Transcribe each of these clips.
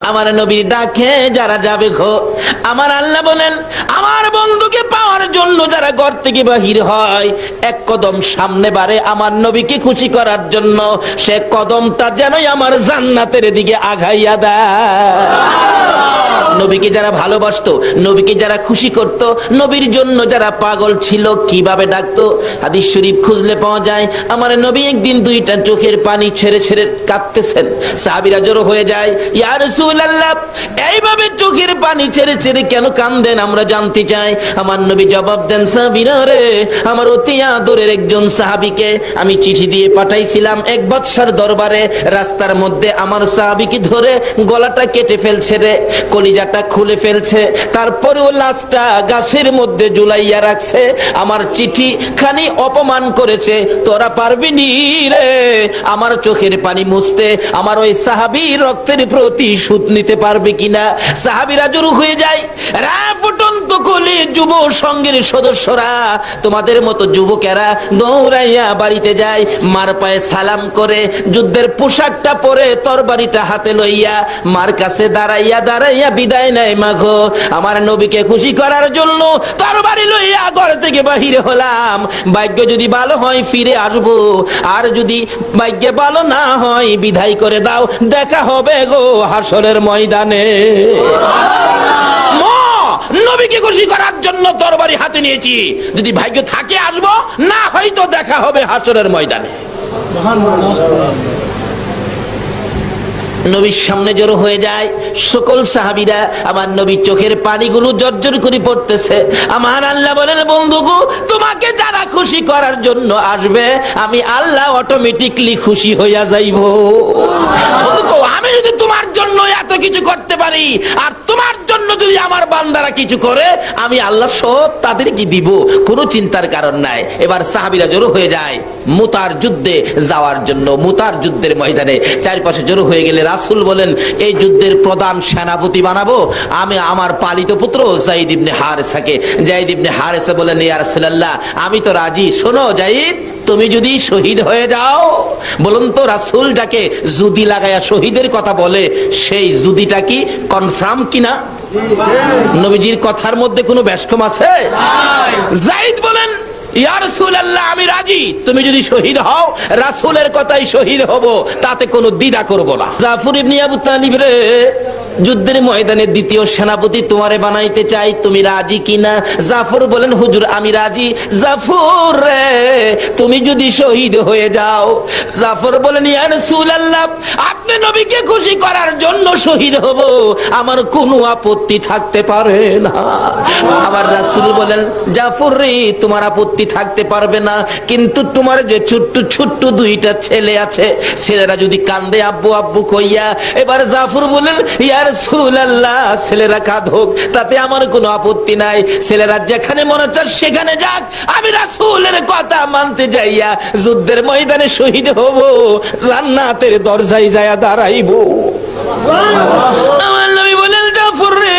আমার নবী ডাকে যারা যাবে গো, আমার আল্লাহ বলেন আমার বন্ধুকে পাওয়ার জন্য যারা ঘর থেকে বাহির হয়, এক কদম সামনে বাড়ে আমার নবীকে খুশি করার জন্য, সে কদমটা যেনই আমার জান্নাতের দিকে আগাইয়া দেয়। নবীকে যারা ভালোবাসতো, নবীকে যারা খুশি করত, নবীর জন্য যারা পাগল ছিল, কিভাবে ডাকতো? হাদিস শরীফ খুঁজলে পাওয়া যায়, আমার নবী একদিন দুইটা চোখের পানি ছেড়ে ছেড়ে কাঁদতেছেন। সাহাবীরা জড়ো হয়ে যায়, ইয়া রাসূলুল্লাহ, এইভাবে চোখের পানি ছেড়ে ছেড়ে কেন কাঁদেন, আমরা জানতে চাই। আমার নবী জবাব দেন, সাহাবীরা রে, আমার অতি আদরের একজন সাহাবীকে আমি চিঠি দিয়ে পাঠাইছিলাম এক বাদশার দরবারে, রাস্তার মধ্যে আমার সাহাবীকে ধরে গলাটা কেটে ফেলছে রে, কলিজাটা খুলে ফেলছে, তারপরেও লাশটা গাছের মধ্যে ঝুলাইয়া রাখছে। আমার চিঠি খানি অপমান করেছে, তোরা পারবি নি রে আমার চোখের পানি মুছতে, আমার ওই সাহাবীর রক্তের প্রতিশোধ নিতে পারবে কিনা? সাহাবীরা জড়ো হয়ে যায়। রা ফুটন্ত কলি যুব সংঘের সদস্যরা, তোমাদের মতো যুবকেরা দৌড়াইয়া বাড়িতে যায়, মার পায়ে সালাম করে যুদ্ধের পোশাকটা পরে তরবারিটা হাতে লইয়া মার কাছে দাঁড়াইয়া দাঁড়াইয়া বিদায় নেয়। মাগো, আমার নবীকে খুশি করার জন্য তরবারি লইয়া ঘর থেকে বাহির হলাম, ভাগ্য যদি ভালো হয় ফিরে আসবো, আর যদি ভাগ্য ভালো না হয় বিদায় করে দাও, দেখা হবে গো হাসরের ময়দানে। নবীকে খুশি করার জন্য তরবারি হাতে নিয়েছি, যদি ভাগ্য থাকে আসবো, না হয়তো দেখা হবে হাসরের ময়দানে। নবীর সামনে জড়ো হয়ে যায় সকল সাহাবীরা, আমার নবীর চোখের পানিগুলো জর্জর করে পড়তেছে। আমার আল্লাহ বলেন, বন্ধুগো, তোমাকে যারা খুশি করার জন্য আসবে, আমি আল্লাহ অটোমেটিকলি খুশি হইয়া যাইব। বন্ধুগো, আমি যদি তোমার জন্য এত কিছু করতে পারি, আর তোমার জন্য যদি আমার বান্দারা কিছু করে, আমি আল্লাহ সব তাদেরকে দিব, কোনো চিন্তার কারণ নাই। এবার সাহাবীরা জড়ো হয়ে যায় মুতার যুদ্ধে যাওয়ার জন্য। মুতার যুদ্ধের ময়দানে চারপাশে জড়ো হয়ে গেলে রাসূল বলেন, এই যুদ্ধের প্রধান সেনাপতি বানাবো আমি আমার পালিত পুত্র যায়েদ ইবনে হারেসাকে। যায়েদ ইবনে হারেসা বলেন, ইয়া রাসূলুল্লাহ, আমি তো রাজি। শোনো যায়েদ, তুমি যদি শহীদ হয়ে যাও, বলুন তো রাসূল যাকে জুদি লাগায়া শহীদের কথা বলে, সেই জুদিটা কি কনফার্ম কিনা? নবীজির কথার মধ্যে কোনো ব্যস্কম আছে? যায়েদ বলেন, ইয়া রাসূলুল্লাহ, আমি রাজি, তুমি যদি শহীদ হও, রাসূলের কথাই শহীদ হব, তাতে কোনো দ্বিধা করব না। জাফর ইবনে আবু তালিব রে, যুদ্ধের ময়দানে দ্বিতীয় সেনাপতি তোমারে বানাইতে চাই, তুমি রাজি কিনা? জাফর বলেন, হুজুর আমি রাজি। জাফর রে, তুমি যদি শহীদ হয়ে যাও। জাফর বলেন, ইয়া রাসূলুল্লাহ, আপনি নবীকে খুশি করার জন্য শহীদ হব, আমার কোনো আপত্তি থাকতে পারে না। আবার রাসূল বলেন, জাফর রে, তোমার আপত্তি থাকতে পারবে না, কিন্তু তোমার যে ছোট্ট ছোট্ট দুইটা ছেলে আছে, ছেলেরা যদি কান্দে আব্বু আব্বু কইয়া। এবার জাফর বলেন, ইয়া রাসূলুল্লাহ, ছেলেরা কাঁদুক, তাতে আমার কোনো আপত্তি নাই, ছেলেরা যেখানে মনে চায় সেখানে যাক, আমি রাসূলের কথা মানতে যাইয়া যুদ্ধের ময়দানে শহীদ হব, জান্নাতের দরজায় যায়া দাঁড়াইব। আমার নবী বলেন, জাফর রে,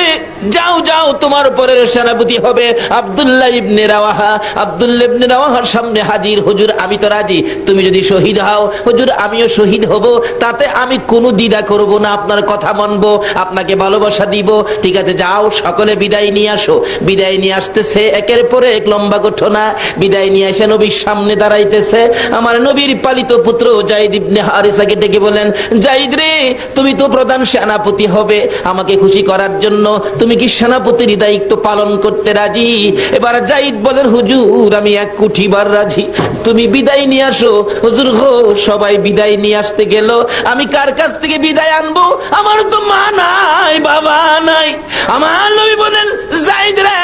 যাও যাও, তোমার পরের সেনাপতি হবে আব্দুল্লাহ ইবনে রাওয়াহা। আব্দুল্লাহ ইবনে রাওয়াহার সামনে হাজির, হুজুর আমি তো রাজি, তুমি যদি শহীদ হও, হুজুর আমিও শহীদ হব, তাতে আমি কোনো দ্বিধা করব না, আপনার কথা মানব, আপনাকে ভালোবাসা দিব। ঠিক আছে, যাও, সকলে বিদায় নিয়ে আসো। বিদায় নিয়ে আসতেছে, একের পরে এক লম্বা ঘটনা। বিদায় নিয়ে এসে নবীর সামনে দাঁড়াইতেছে আমার নবীর পালিত পুত্র যায়েদ ইবনে হারেসাকে ডেকে বলেন, যায়েদ রে, তুমি তো প্রধান সেনাপতি হবে, আমাকে খুশি করার জন্য তুমি কি সেনাপতির দায়িত্ব পালন করতে রাজি? এবার যায়েদ বলেন, হুজুর আমি এক কোটিবার রাজি, তুমি বিদায় নিয়ে আসো। হুজুর গো, সবাই বিদায় নিয়ে আসতে গেল, আমি কার কাছ থেকে বিদায় আনবো? আমার তো মা নাই, বাবা নাই। আমার নবী বলেন, যায়েদ রে,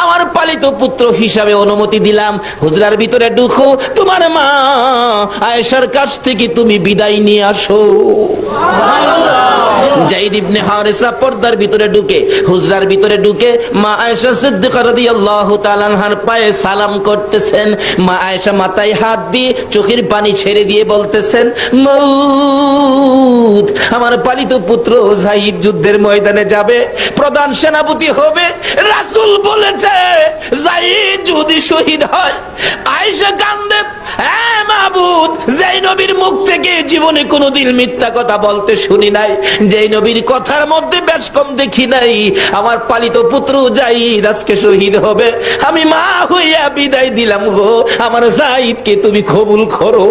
আমার পালিত পুত্র হিসাবে অনুমতি দিলাম, হুজরার ভিতরে ঢুকো, তোমার মা আয়েশার কাছ থেকে তুমি বিদায় নিয়ে আসো। যায়েদ ইবনে হারেসা পর্দার ভিতরে ঢুকে, হুজরার ভিতরে ঢুকে মা আয়েশা সিদ্দিকা রাদিয়াল্লাহু তাআলা আনহার পায়ে সালাম করতেছেন। মা আয়েশা মাথায় হাত দিয়ে চোখের পানি ছেড়ে দিয়ে বলতেছেন, মউত, আমার পালিত পুত্র যায়েদ যুদ্ধের ময়দানে যাবে, প্রধান সেনাপতি হবে। রাসূল বলেছে যায়েদ যদি শহীদ হয়, আয়েশা কান্দে, হ্যাঁ মাবুদ, যেই নবীর মুখ থেকে জীবনে কোনোদিন মিথ্যা কথা বলতে শুনি নাই, যেই নবীর কথার মধ্যে বেশ কম দেখি নাই, আমার পালিত পুত্র জাইদ আজকে শহীদ হবে, আমি মা হইয়া বিদায় দিলাম গো, আমার জাইদকে তুমি কবুল করো।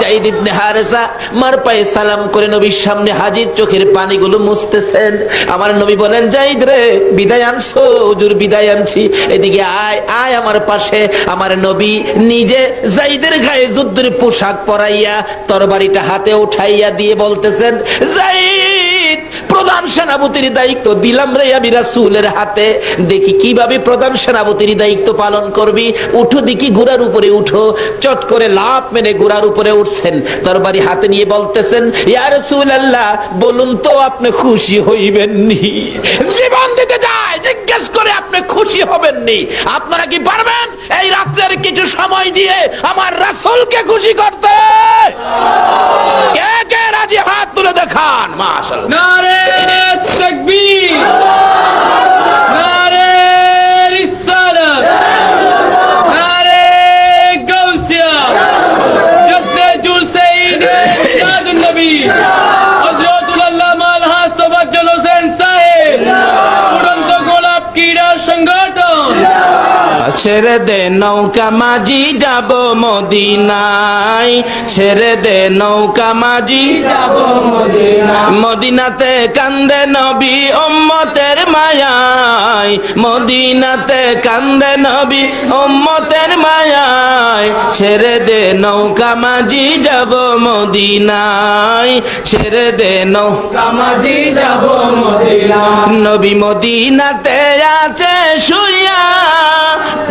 জাইদ ইবনে হারেসা মার পায়ে সালাম করে নবীর সামনে হাজির, চোখের পানিগুলো মুছতেছেন। আমার নবী বলেন, জাইদ রে, বিদায় আনছো? হুজুর বিদায় আনছি। এদিকে আয় আয় আমার পাশে। আমার নবী নিজে জাইদের গায়ে যুদ্ধের পোশাক পরাইয়া তরবারিটা হাতে উঠাইয়া দিয়ে বলতেছেন, জাইদ, প্রধান সেনাপতির দায়িত্ব দিলাম রে আমি রাসূলের হাতে, দেখি কিভাবে প্রধান সেনাপতির দায়িত্ব পালন করবি। উঠো দেখি, ঘোড়ার উপরে উঠো। চট করে লাফ মেরে ঘোড়ার উপরে উঠছেন, তরবারি হাতে নিয়ে বলতেছেন, ইয়া রাসূলুল্লাহ, বলুন তো আপনি খুশি হইবেন নি? জীবন দিতে যায় জিজ্ঞেস করে আপনি খুশি হবেন নি? আপনারা কি পারবেন এই রাত্রের কিছু সময় দিয়ে আমার রাসূলকে খুশি করতে? কে কে রাজি হাত তুলে দেখান। মাশাআল্লাহ। নারে তাকবীর, নারে রিসালাত, নারে গাউসিয়া, জসনে জুলসে ঈদে মিলাদুন নবী হযরতুল আল্লামা আলহাজ তোফাজ্জল হোসেন সাহেব, উড়ন্ত গোলাপ ক্রীড়া সংগঠন। ছেড়ে দে নৌকা মাঝি যাব মদিনায়, ছেড়ে দে নৌকা মাঝি যাব মদিনা, মদিনাতে কান্দে নবী উম্মতের মায়ায়, মদিনাতে কান্দে নবী উম্মতের মায়ায়, ছেড়ে দে নৌকা মাঝি যাব মদিনায়, ছেড়ে দে নৌকা কামাজি যাব মদিনা। নবী মদিনাতে আছে শুইয়া,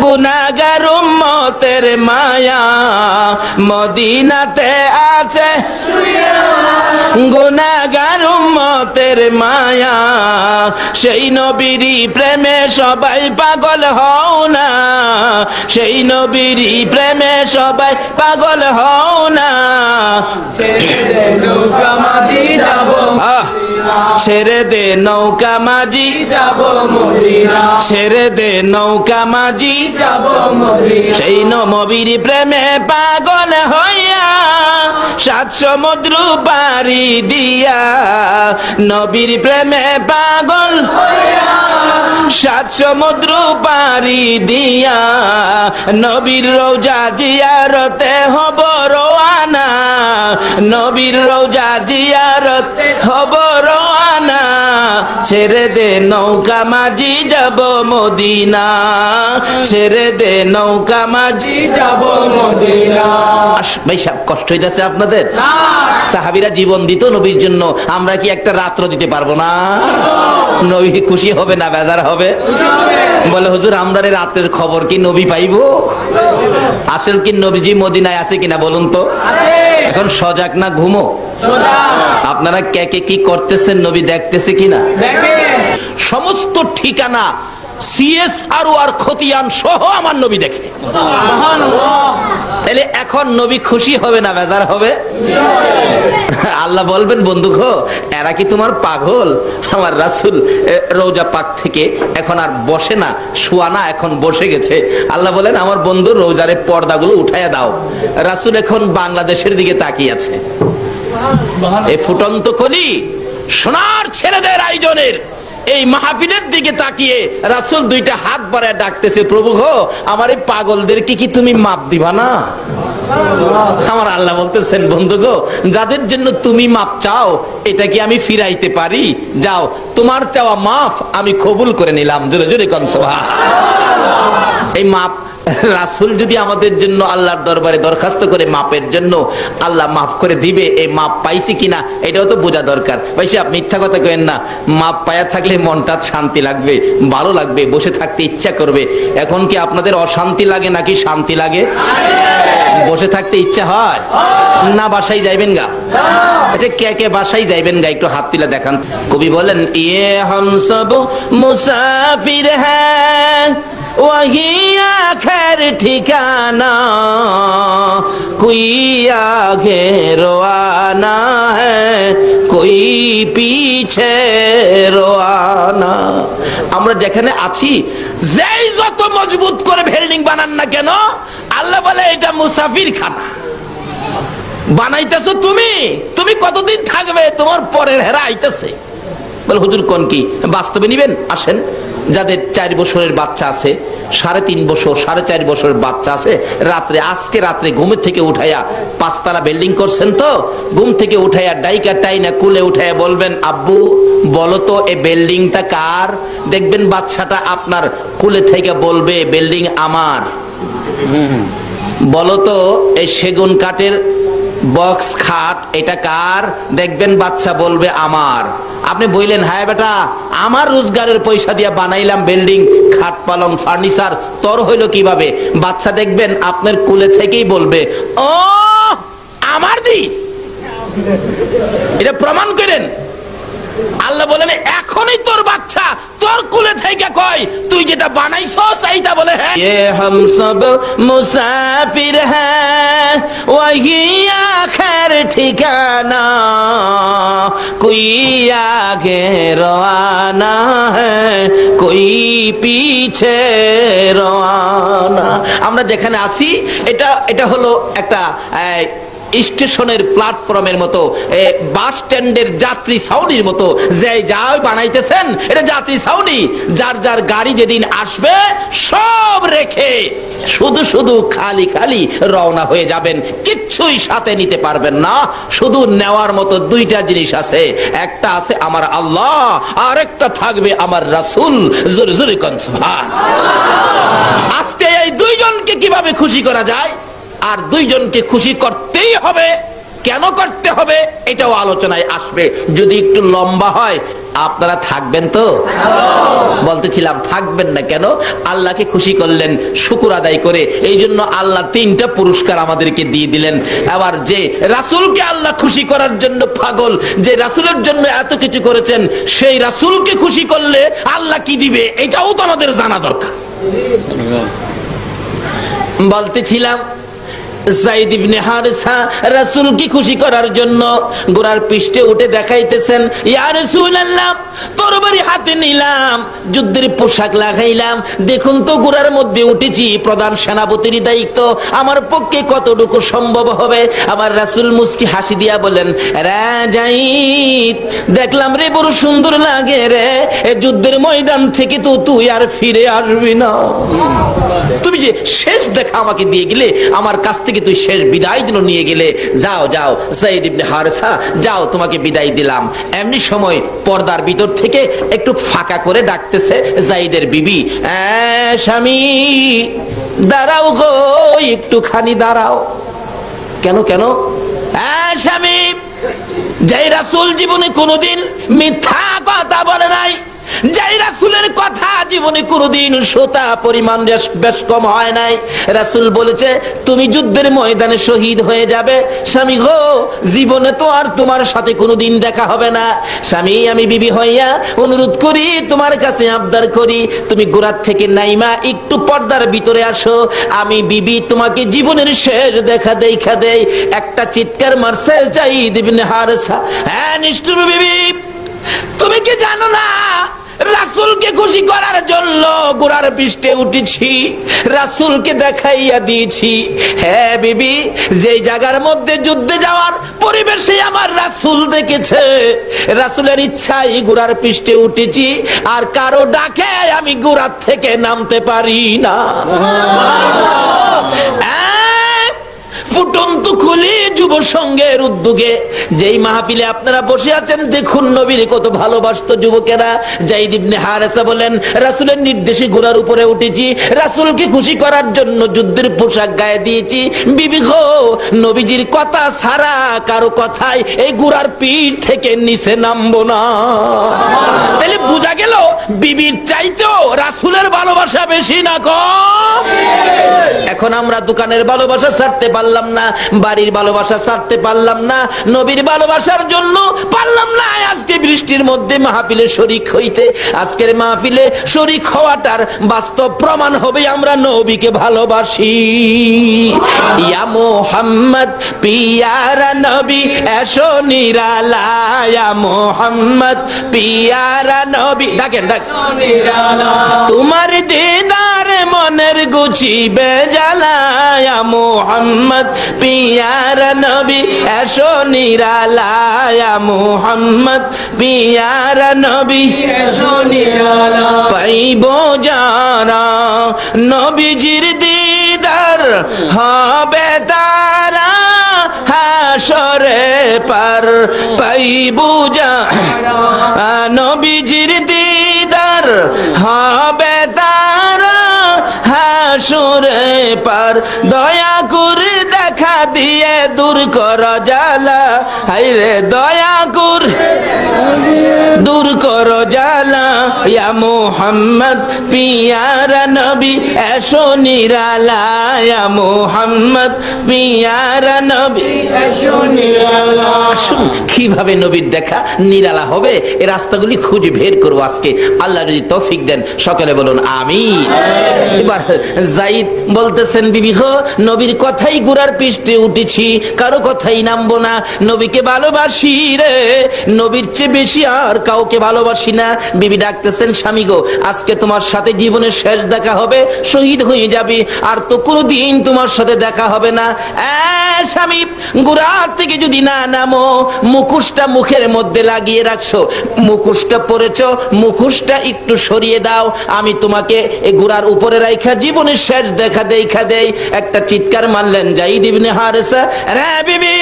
গুনাহগার উম্মতের মায়া, মদিনাতে আছে গুনাহগার উম্মতের মায়া, সেই নবীরই প্রেমে সবাই পাগল হও না, সেই নবীরই প্রেমে সবাই পাগল হও না। ছেড়ে দে নৌকা মাঝি যাব ছেড়ে দে নৌকা মাঝি যাব মদিনা, ছেড়ে দে নৌকা মাঝি যাব মদিনা। সেই নবীর প্রেমে পাগল হইয়া, সাত সমুদ্র পাড়ি দিয়া, নবীর প্রেমে পাগল হইয়া, সাত সমুদ্র পাড়ি দিয়া, নবীর রওজা জিয়ারতে হব রওয়ানা, নবীর রওজা জিয়ারতে হব রওয়ানা, ছেড়ে দে নৌকা মাঝি যাব মদিনা, ছেড়ে দে নৌকা মাঝি যাব মদিনা। ভাই সাহেব, কষ্ট হইতেছে আপনাদের? সাহাবীরা জীবন দিত নবীর জন্য, আমরা কি একটা রাত্র দিতে পারবো না? নবী খুশি হবে না বেজার হবে? বলে, হুজুর আমরা রাতের খবর কি নবী পাইবো? আসল কি নবীজি মদিনায় আছে কিনা বলুন তো? এখন সজাগ না ঘুমো? আপনারা কে কে কি করতেছেন নবী দেখতেছে কিনা? সমস্ত ঠিকানা CSR আর খতিয়ান সহ আমার নবী দেখে। তাহলে এখন নবী খুশি হবে না বেজার হবে? আল্লাহ বলবেন, বন্ধু গো, এরা কি তোমার পাগল? আমার রাসূল রওজা পাক থেকে এখন আর বসে না, শোয়া না, এখন বসে গেছে। আল্লাহ বলেন, আমার বন্ধু রওজারে পর্দাগুলো উঠাইয়া দাও। রাসূল এখন বাংলাদেশের দিকে তাকিয়ে আছে। এই ফুটন্ত কলি সোনার ছেলেদের আয়োজনের এই মাহফিলের দিকে তাকিয়ে রাসূল দুইটা হাত বাড়ায় ডাকতেছে, প্রভু গো, আমার এই পাগলদেরকে কি তুমি মাপ দিবা না? আমার আল্লাহ বলতেছেন, বন্ধু গো, যাদের জন্য তুমি মাপ চাও এটা কি আমি ফিরাইতে পারি? যাও, তোমার চাওয়া মাফ আমি কবুল করে নিলাম। জোরে জোরে কোন সুবহানাল্লাহ। এই মাপ রাসূল যদি আমাদের জন্য আল্লাহর দরবারে দরখাস্ত করে মাপের জন্য, আল্লাহ মাফ করে দিবে। এই মাপ পাইছি কিনা এটাও তো বোঝা দরকার। ভাই আপনি মিথ্যা কথা কইেন না। মাপ পায়া থাকলে মনটা শান্তি লাগবে, ভালো লাগবে, বসে থাকতে ইচ্ছা করবে। এখন কি আপনাদের অশান্তি লাগে নাকি শান্তি লাগে? বসে থাকতে ইচ্ছা হয় না? বাসায় যাইবেন গা? আচ্ছা, কে কে বাসায় যাইবেন গা একটু হাত তুলে দেখান। কবি বলেন, ইয়ে হাম সব মুসাফির হ্যাঁ वही आखिर ठिकाना, कोई आगे रोआना है, कोई पीछे रोआना। আমরা যেখানে আছি, যেই যত মজবুত করে বিল্ডিং বানান না কেন, আল্লাহ বলে এটা মুসাফির খানা। বানাইতেছো তুমি, তুমি কতদিন থাকবে? তোমার পরের হেরা আইতেছে। বলে হুজুর কোন কি বাস্তবে নিবেন? আসেন, যাদের 4 বছরের বাচ্চা আছে, 3.5 বছর 4.5 বছরের বাচ্চা আছে, আজকে রাত্রে ঘুমের থেকে উঠাইয়া 5 তলা বিল্ডিং করছেন তো, ঘুম থেকে উঠাইয়া ডাইকা টাইনা কুলে উঠাইয়া বলবেন, আব্বু বলো তো এই বিল্ডিংটা কার? দেখবেন বাচ্চাটা আপনার কুলে থেকে বলবে বিল্ডিং আমার। বলো তো এই সেগুন কাঠের বক্স খাট এটা কার? দেখবেন বাচ্চা বলবে আমার। আপনি বললেন, হ্যাঁ বেটা আমার রোজগারের পয়সা দিয়ে বানাইলাম বিল্ডিং, খাট পালং ফার্নিচার, তোর হইলো কিভাবে? বাচ্চা দেখবেন আপনার কুলে থেকেই বলবে, ও আমার দি। এটা প্রমাণ করেন। আল্লাহ বলেন এখনই তোর বাচ্চা তোর কুলে থেকে কয় তুই যেটা বানাইছস এইটা বলে হ্যাঁ। ये हम सब मुसाफिर हैं वही आखिर ठिकाना, कोई आगे रवाना है, कोई पीछे रवाना। আমরা যেখানে আছি এটা হলো একটা স্টেশনের প্ল্যাটফর্মের মতো, বাস স্ট্যান্ডের যাত্রী ছাউনির মতো। যে যাও বানাইতেছেন এটা যাত্রী ছাউনি। যার যার গাড়ি যেদিন আসবে সব রেখে শুধু শুধু খালি খালি রওনা হয়ে যাবেন, কিচ্ছুই সাথে নিতে পারবেন না। শুধু নেওয়ার মতো 2টা জিনিস আছে, একটা আছে আমার আল্লাহ, আর একটা থাকবে আমার রাসূল। জোরে জোরে কোন সুবহানাল্লাহ। আজকে এই 2 জনকে কিভাবে খুশি করা যায়? আর 2 জনকে খুশি করতেই হবে। কেন করতে হবে এটাও আলোচনায় আসবে। যদি একটু লম্বা হয়, আপনারা থাকবেন তো? বলতেছিলাম থাকবেন না কেন? আল্লাহকে খুশি করলেন শুকর আদায় করে, এই জন্য আল্লাহ 3টা পুরস্কার আমাদেরকে দিয়ে দিলেন। আবার যে রাসূলকে আল্লাহ খুশি করার জন্য পাগল, যে রাসূলের জন্য এত কিছু করেছেন, সেই রাসূলকে খুশি করলে আল্লাহ কি দিবে এটাও তো আমাদের জানা দরকার। বলতেছিলাম যায়েদ ইবনে হারেসা রাসূলকে খুশি করার জন্য ঘোড়ার পৃষ্ঠে উঠে দেখাইতেছেন, ইয়া রাসূলুল্লাহ তরবারি হাতে নিলাম, যুদ্ধের পোশাক লাগাইলাম, দেখুন তো ঘোড়ার মধ্যে উঠেছি, প্রধান সেনাপতির দায়িত্ব, আমার পক্ষে কতটুকু সম্ভব হবে? আমার রাসূল মুস্কি হাসি দিয়া বলেন, রে যায়েদ দেখলাম রে বড় সুন্দর লাগে রে, এই যুদ্ধের ময়দান থেকে তো তুই আর ফিরে আসবি না। তুমি যে শেষ দেখা আমাকে দিয়ে গেলে, আমার কাছ থেকে তুই শেষ বিদায় দিন নিয়ে গেলে, যাও যাও যায়েদ ইবনে হারেসা যাও, তোমাকে বিদায় দিলাম। এমনি সময় পর্দার ভিতর থেকে একটু ফাঁকা করে ডাকতেছে যায়েদের বিবি, স্বামী দাঁড়াও গো, একটুখানি দাঁড়াও। কেন কেন? স্বামী, যে রাসূল জীবনে কোনোদিন মিথ্যা কথা বলে নাই, যেই রাসূলের কথা জীবনে কোনোদিন সোতা পরিমাণ বেশ কম হয় নাই, রাসূল বলেছে তুমি যুদ্ধের ময়দানে শহীদ হয়ে যাবে। স্বামী গো, জীবনে তো আর তোমার সাথে কোনোদিন দেখা হবে না। স্বামী, আমি বিবি হইয়া অনুরোধ করি, তোমার কাছে আবদার করি, তুমি গোরাত থেকে নাইমা একটু পর্দার ভিতরে আসো, আমি বিবি তোমাকে জীবনের শেষ দেখা দেই। একটা চিৎকার মারছে যায়েদ ইবনে হারেসা, হ্যাঁ নিষ্ঠুর বিবি, তুমি কি জানো না রাসূলকে খুশি করার জন্য ঘোড়ার পৃষ্ঠে উঠেছি, রাসূলকে দেখাইয়া দিয়েছি। হ্যাঁ বিবি, যেই জায়গার মধ্যে যুদ্ধে যাওয়ার পরিবেশে আমার রাসূল দেখেছে, রাসূলের ইচ্ছায় ঘোড়ার পৃষ্ঠে উঠেছি, আর কারো ডাকে আমি ঘোড়ার থেকে নামতে পারি না। ফুটন্ত খুলি যুব সংঘের উদ্যোগে যেই মাহফিলে আপনারা বসে আছেন, দেখুন নবীর কত ভালোবাসতো যুবকেরা। যায়েদ ইবনে হারেসা বলেন, রাসূলের নির্দেশে ঘোড়ার উপরে উঠেছি, রাসূলকে খুশি করার জন্য যুদ্ধের পোশাক গায়ে দিয়েছি। বিবি গো, নবীজির কথা ছাড়া কারো কথায় এই ঘোড়ার পিঠ থেকে নিচে নামবো না। তাহলে বোঝা গেল বিবির চাইতেও রাসূলের ভালোবাসা বেশি না কম? এখন আমরা দোকানের ভালোবাসা ছাড়তে পারলাম না, বাড়ির ভালোবাসা ছাড়তে পারলাম না, নবীর ভালোবাসার জন্য পারলাম না আজকে বৃষ্টির মধ্যে মাহফিলে শরীক হইতে। আজকের মাহফিলে শরীক হওয়াটার বাস্তব প্রমাণ হবে আমরা নবীকে ভালোবাসি। ইয়া মুহাম্মদ পিয়ারা নবী এসো নিরালায়, ইয়া মুহাম্মদ পিয়ারা নবী, ডাকেন ডাক, তোমার দিদার মনের গুছিবে জ্বালায়, ইয়া মুহাম্মদ পিয়ারা নবী এসো নিরালায়, ইয়া মুহাম্মদ পিয়ারা নবী এসো নিরালায়। পাইব যারা নবীজির দিদার হবে তারা হাসরে পার, পাইব যারা নবীজির দিদার হবে তারা হাসরে পার। দয়া করে দেখা দিয়ে দূর কর জ্বালা, হায়রে দয়া করে দূর কর জ্বালা, ইয়া মুহাম্মদ পিয়ারা নবী এসো নিরালায়, ইয়া মুহাম্মদ পিয়ারা নবী এসো নিরালায়। আসুন কিভাবে নবীর দেখা নিরালা হবে এই রাস্তাগুলি খুঁজে বের করবো আজকে, আল্লাহ যদি তৌফিক দেন। সকলে বলুন আমিন। এবার যাইদ বলতেছেন, বিবি গো নবীর কথাই গুড়ার পৃষ্ঠে উঠেছি, কারো কথাই নামবো না, নবীকে ভালোবাসি রে, নবীর চেয়ে বেশি আর কাউকে ভালোবাসি না। বিবি ডাকতেছেন, স্বামী গো আজকে তোমার সাথে জীবনের শেষ দেখা হবে, শহীদ হয়ে যাবি, আর তো কোনোদিন তোমার সাথে দেখা হবে না। স্বামী গুড়া থেকে যদি না নামো, মুখোশটা মুখের মধ্যে লাগিয়ে রাখছো, মুখোশটা পরেছো, মুখোশটা একটু সরিয়ে দাও, আমি তোমাকে এই গুড়ার উপরে রাইখা জীবনের শেষ দেখা দেখা দেই। একটা চিৎকার মারলেন যায়েদ ইবনে হারেসা, রে বিবি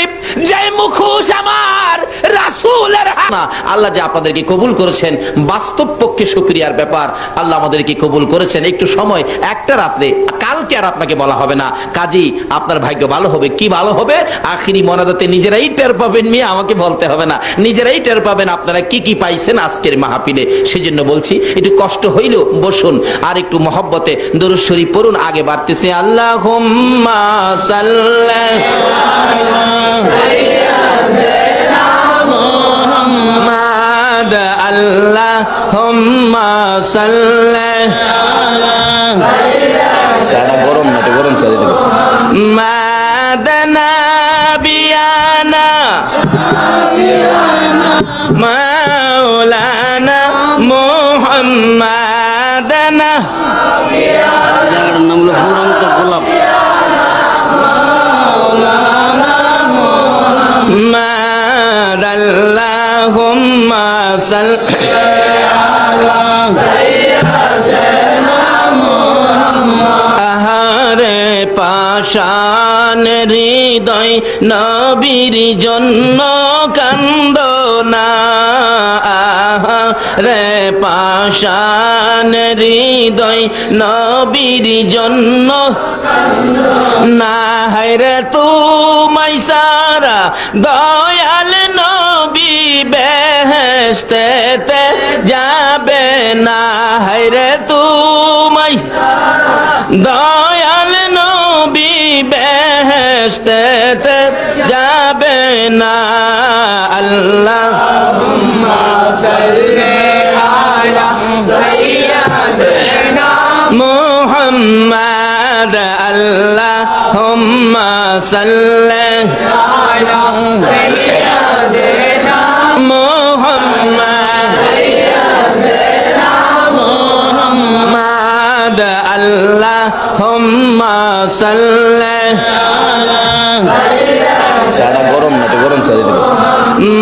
যে মুখোশ আমার রাসূলের না। আল্লাহ যে আপনাদেরকে কবুল করেছেন বাস্তব পক্ষে শুকরিয়ার ব্যাপার, আল্লাহ আমাদেরকে কবুল করেছেন। একটু সময়, একটা রাত্রে, কালকে আর আপনাকে বলা হবে না, কাজী আপনার ভাগ্য ভালো হবে। কি ভালো হবে? আখিরি মনাদাতে নিজেরাই টের পাবেন, মেয়ে আমাকে বলতে হবে না, নিজেরাই টের পাবেন আপনারা কি কি পাইছেন আজকের মাহফিলে। সেজন্য বলছি একটু কষ্ট হইলেও বসুন আর একটু মহব্বতে দরুদ শরীফ পড়ুন। আগে বাড়তেছে আল্লাহুম্মা সাল্লি মুহাম্মাদ, আল্লাহুম্মা সাল্লি সারা গরম না, গরম চালিয়ে দেব মাদানা বিয়ানা মাওলানা মুহাম্মাদানা, জায়গাটার নাম হলো ফুরন্ত গোলাপ, আল্লাহুম্মা সাল্লি আহারে পাশান হৃদয় নবীর জন্য কান্দ না, আহারে পাশান হৃদয় নবীর জন্য না, হায়রে তুমাই সারা দয়াল নবী বেহেশতেতে যাবে না, হায়রে তুমাই দয়াল নবী বেহেশতেতে যাবে না। আল্লাহুম্মা সাল্লি আলা সাইয়্যিদিনা মুহাম্মাদ, আল্লাহুম্মা সাল্লি আলা সাইয়্যিদিনা মুহাম্মাদ, আল্লাহুম্মা সাল্লি সারা গরম না, গরম চালিয়ে দেব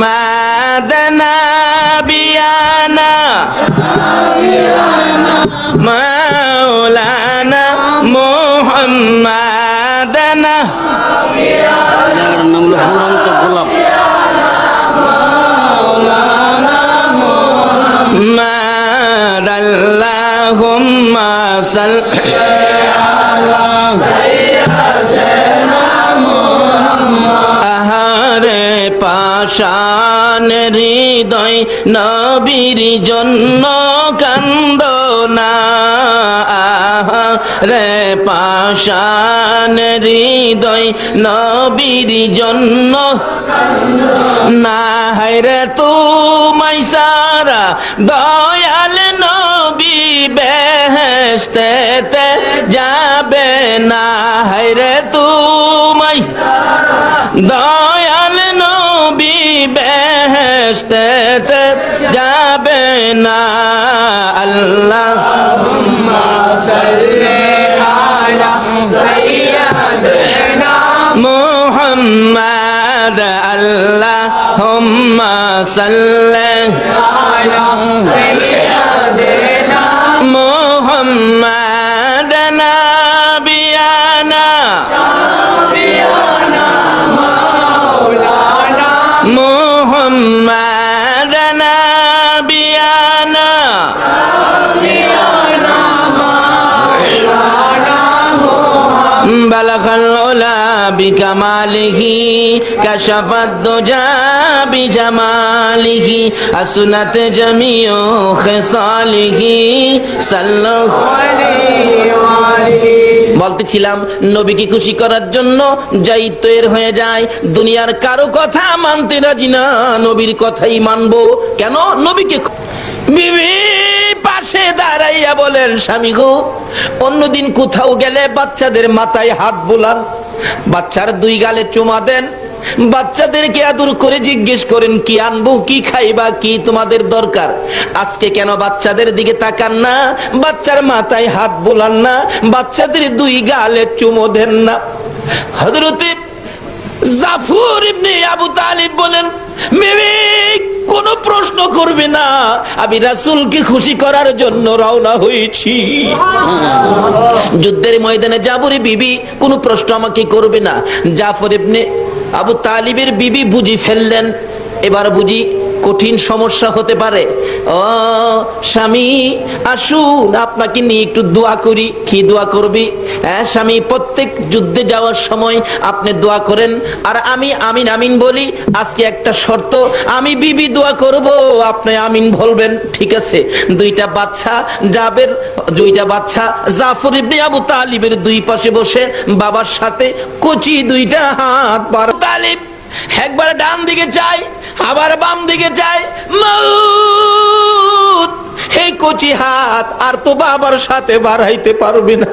মাদানা বিয়ানা মাওলানা মুহাম্মাদানা, জায়গাটার নাম হলো ফুরন্ত গোলাপ, আল্লাহুম্মা সাল্লি আহারে পাশান হৃদয় নবীর জন্য কান্দনা রে পাষাণ হৃদয় নবীর জন্য না হায়রে তুমাই সারা দয়াল নবী বেহেশতেতে যাবে না হায়রে তুমাই দয়াল নবী বেহেশতেতে যাবে না আল্লাহ মুহাম্মদ আল্লাহুম্মা সাল্লি মুহাম্মদ নাবিয়ানা মুহাম্মদ নাবিয়ানা বালাগাল উলা বিকামালিহি কাশাফাদ দুজা বিজামালিহি আসনাত জামিউ খিসালিহি সাল্লাল্লাহু বলতেছিলাম নবীকে খুশি করার জন্য যাই তৈরি হয়ে যায় দুনিয়ার কারো কথা মানতে রাজি না নবীর কথাই মানবো কেন নবীকে বিবি পাশে দাঁড়াইয়া বলেন স্বামী গো অন্যদিন কোথাও গেলে বাচ্চাদের মাথায় হাত বুলান বাচ্চার দুই গালে চুমা দেন বাচ্চাদেরকে আদর করে জিজ্ঞেস করেন কি আনবো কি খাইবা কি তোমাদের দরকার আজকে কেন বাচ্চাদের দিকে তাকান না বাচ্চার মাথায় হাত বুলান না বাচ্চাদের দুই গালে চুমো দেন না হযরতে জাফর ইবনে আবু তালিব বলেন বিবি কোনো প্রশ্ন করবে না আমি রাসূলকে খুশি করার জন্য রওনা হয়েছি যুদ্ধের ময়দানে যাবো রে বিবি কোনো প্রশ্ন আমাকে করবে না জাফর ইবনে আবু তালিবের বিবি বুঝি ফেললেন এবার বুঝি কঠিন সমস্যা হতে পারে ও স্বামী আসুন আপনাকে নিয়ে একটু দোয়া করি কি দোয়া করবি হ্যাঁ স্বামী প্রত্যেক যুদ্ধে যাওয়ার সময় আপনি দোয়া করেন আর আমি আমিন আমিন বলি আজকে একটা শর্ত আমি বিবি দোয়া করব আপনি আমিন বলবেন ঠিক আছে দুইটা বাচ্চা জাফর ইবনে আবু তালিবের দুই পাশে বসে বাবার সাথে কচি দুইটা হাত পার তালিব একবার ডান দিকে চাই আবার বাম দিকে চাই মউত এই কচি হাত আর তো বাবার সাথে বাড়াইতে পারবে না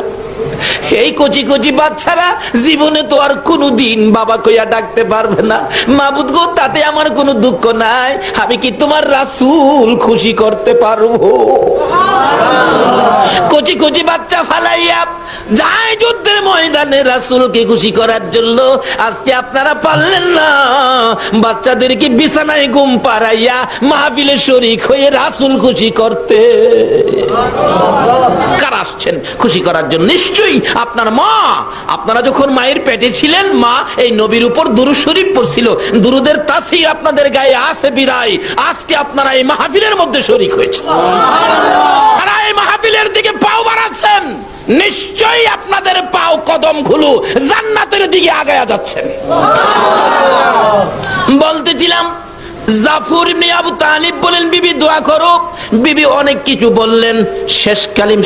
এই কচি কচি বাচ্চারা জীবনে তো আর কোনোদিন বাবা কইয়া ডাকতে পারবে না মাবুদ গো তাতে আমার কোনো দুঃখ নাই আমি কি তোমার রাসূল খুশি করতে পারবো কচি কচি বাচ্চা ফালাইয়া যায় যুদ্ধের ময়দানে রাসূলকে খুশি করার জন্য আজকে আপনারা পারলেন না বাচ্চাদেরকে বিছানায় ঘুম পাড়াইয়া মাহফিলে শরীক হয়ে রাসূল খুশি করতে কারা আসছেন খুশি করার জন্য নিশ্চয়ই আপনার মা আপনারা যখন মায়ের পেটে ছিলেন মা এই নবীর উপর দুরূদ শরীফ পড়ছিল দুরূদের তাসীর আপনাদের গায়ে আছে বিরাই আজকে আপনারা এই মাহফিলের মধ্যে শরীক হয়েছেন আর এই মাহফিলের দিকে পাও বাড়াচ্ছেন নিশ্চয়ই আপনাদের পাও কদম খুলু জান্নাতের দিকে আগায়া যাচ্ছেন বলতেছিলাম জাফর ইবনে আবু তালিব বলেন বিবি দোয়া করো বিবি অনেক কিছু বললেন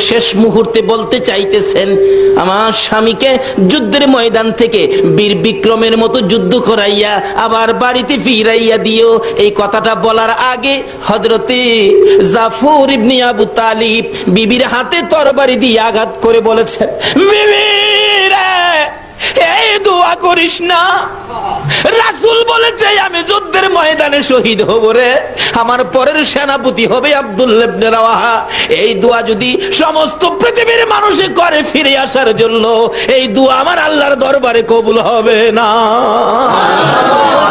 শেষ মুহূর্তে বলতে চাইতেছেন আমার স্বামীকে যুদ্ধের ময়দান থেকে বীর বিক্রমের মতো যুদ্ধ করাইয়া আবার বাড়িতে ফিরাইয়া দিও এই কথাটা বলার আগে হযরতে জাফর ইবনে আবু তালিব বিবির হাতে তরবারি দিয়ে আঘাত করে বলেছেন বিবি রে এই দোয়া করিস না রাসূল বলেছে আমি যুদ্ধের ময়দানে শহীদ হব রে আমার পরের সেনাপতি হবে আব্দুল্লাহ ইবনে রাওয়াহা এই দোয়া যদি সমস্ত পৃথিবীর মানুষে করে ফিরে আসার জন্য এই দোয়া আমার আল্লাহর দরবারে কবুল হবে না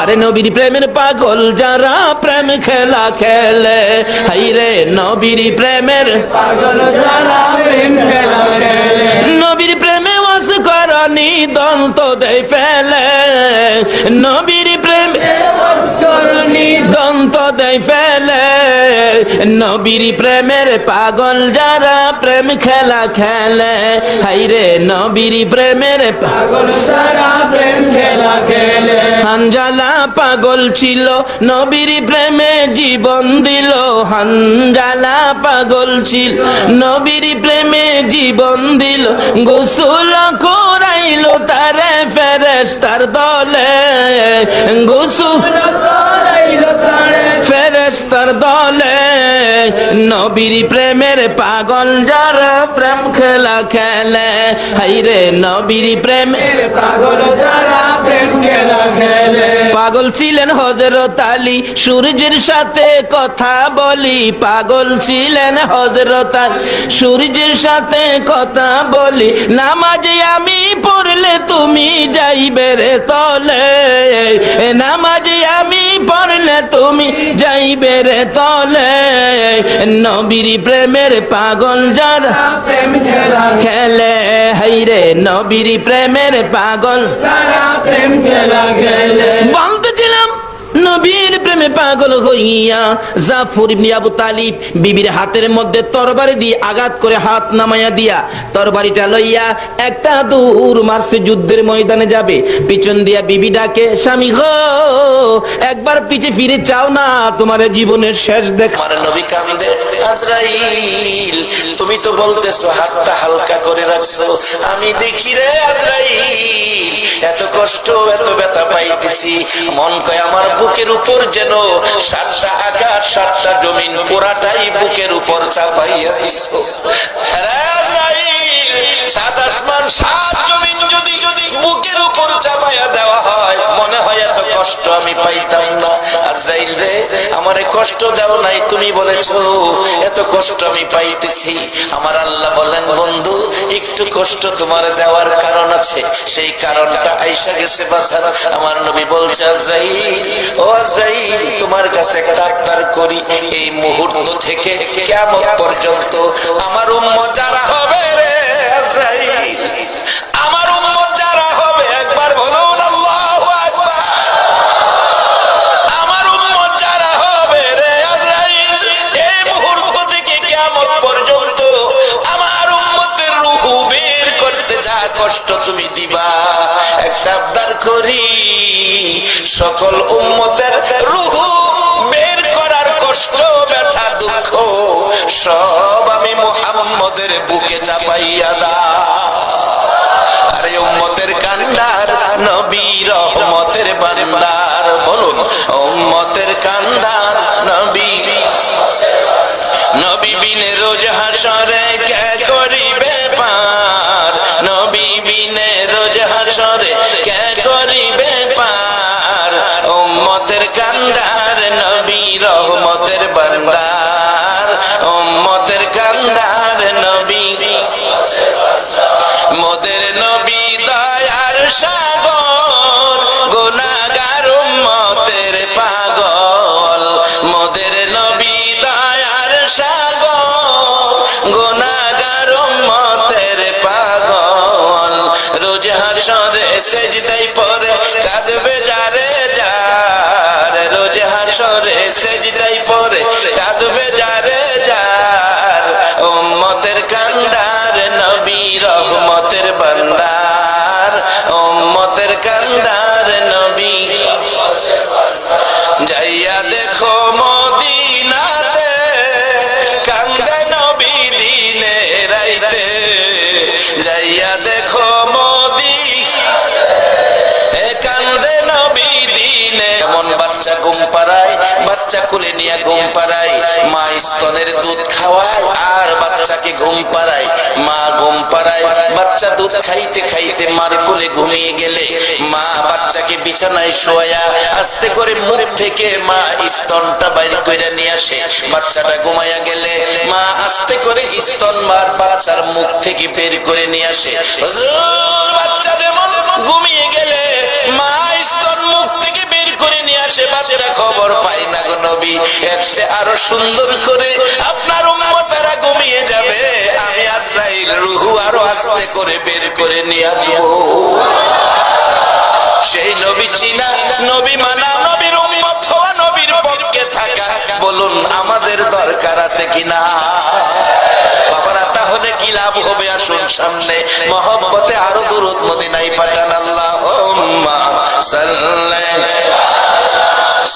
আরে নবীর প্রেমের পাগল যারা প্রেম খেলা খেলে হায়রে নবীর প্রেমের পাগল যারা প্রেম খেলা খেলে নবীর প্রেমে ওয়াস করনি দন্ত দেই ফেলে নবীর প্রেমে ওয়াস করনি দন্ত দেই ফেলে নবীর প্রেমের পাগল যারা প্রেম খেলা খেলে, হাইরে নবীর প্রেমের পাগল সারা প্রেম খেলা খেলে। হানজালা পাগল ছিল নবীর প্রেমে জীবন দিল, হানজালা পাগল ছিল নবীর প্রেমে জীবন দিল, গোসল করাইলো তারে ফেরেশতার দলে, গোসল ফেরেশতার দলে। নবীর প্রেমের পাগল যারা প্রেম খেলা খেলে, হাইরে নবীর প্রেমের পাগল সারা প্রেম খেলা খেলে। পাগল ছিলেন হযরত আলী, সূর্যের সাথে কথা বলি, পাগল ছিলেন হযরত আলী, সূর্যের সাথে কথা বলি, নামাজে আমি পড়লে তুমি যাইবে রে তলে, নামাজে আমি পড়লে তুমি যাইবে রে তলে। নবীর প্রেমের পাগল যারা প্রেম খেলা খেলে, হাইরে নবীর প্রেমের পাগল সারা প্রেম খেলা খেলে। বলতেছিলাম নবীর প্রেমে পাগল হইয়া জাফর ইবনে আবু তালিব বিবির হাতের মধ্যে তরবারি দিয়ে আঘাত করে হাত নামাইয়া দিয়া তরবারিটা লইয়া একটা দূর মারছে, যুদ্ধের ময়দানে যাবে, পিছন দিয়া বিবি ডাকে, স্বামী গো একবার পিছে ফিরে চাও না, তোমার জীবনের শেষ দেখা। আমার নবী কান্দে, আজরাইল তুমি তো বলতেছো হাতটা হালকা করে রাখছো, আমি দেখি রে আজরাইল এত কষ্ট এত ব্যথা পাইতেছি, মন কয় আমার বুকের উপর যেন 7টা আকাশ 7টা জমিন পুরাটাই বুকের উপর চাপাইয়া দিছো। আরে আজরাইল 7 আসমান 7 জমিন যদি বুকের উপর চাপাইয়া দেওয়া হয়, মনে হয় এত কষ্ট আমি পাইতাম না। আজরাইল রে আমারে কষ্ট দাও নাই, তুমি বলেছো এত কষ্ট আমি পাইতেছি। আমার আল্লাহ বলেন, বন্ধু একটু কষ্ট তোমার দেওয়ার কারণ আছে, সেই কারণটা আইসা গেছে বাছার। আমার নবী বলছে, আজরাইল ও আজরাইল তোমার কাছে একটা আবদার করি, এই মুহূর্ত থেকে কিয়ামত পর্যন্ত আমার উম্মত যারা হবে রে আজরাইল, আমার উম্মত যারা হবে, একবার বলুন আল্লাহু আকবার, আমার উম্মত যারা হবে রে আজরাইল, এই মুহূর্ত থেকে কিয়ামত পর্যন্ত আমার উম্মতের রূহ বের করতে যা কষ্ট তুমি দিবা, একটা আবদার করি, সকল উম্মতের রূহ বের করার কষ্ট ব্যথা দুঃখ সব আমি মুহাম্মদের বুকে চাপাইয়া দাও। আরে উম্মতের কান্ডার নবী রহমতের বান্দার, বলুন উম্মতের কান্ডার নবী, নবী বিনে রোজ হাসরে কে করিবে পার, নবী বিনে রোজ হাসরে কে করিবে পার, উম্মতের কান্ডার নবী রহমতের বান্দার, উম্মতের কান্ডার নবী, মোদের নবী দয়ার সাগর, গুনাহগার উম্মতের পাগল, মোদের নবী দয়ার সাগর, গুনাহগার উম্মতের পাগল, রোজ হাসরে সেজদায় পড়ে কাঁদবে যারে যার, রোজ হাসরে সেজদায় পড়ে কাঁদবে যারে যার, উম্মতের কান্ডার নবী রহমতের বান্দার, উম্মতের কান্ডার নবী। যাইয়া দেখো মদিনাতে কান্দে নবী দিনে রাইতে, যাইয়া দেখো কান্দে নবী দিনে। এমন বাচ্চা ঘুম পাড়ায়, বাচ্চা কোলে নিয়ে ঘুম পাড়ায়, মা স্তনের দুধ খাওয়ায় আর বাচ্চাকে ঘুম পাড়ায়, মা ঘুম পাড়ায়, বাচ্চা দুধ খাইতে খাইতে মার কোলে ঘুমিয়ে গেলে মা বাচ্চাকে বিছানায় শোয়া আস্তে করে মুখ থেকে মা স্তনটা বাইর করে নিয়ে আসে, বাচ্চাটা ঘুমাইয়া গেলে মা আস্তে করে স্তন মার বাচ্চার মুখ থেকে বের করে নিয়ে আসে। হুজুর বাচ্চা যেমন ঘুমিয়ে গেলে মা স্তন মুখ থেকে বের করে নিয়ে আসে, বাচ্চা খবর পাই না গো নবী, এর চেয়ে আরো সুন্দর করে আপনার উম্মতেরা ঘুমিয়ে যাবে, আমি আজরাইল রূহ আরো আস্তে করে বের করে নিয়ে আসব। সেই নবী চিনা, নবী মানা, নবীর উম্মত হওয়া, নবীর পক্ষে থাকা, বলুন আমাদের দরকার আছে কিনা? বাবারা তাহলে কি লাভ হবে? আসুন সামনে মহব্বতে আরো দুরূদ মদিনায় পাঠান। আল্লাহুম্মা সাল্লি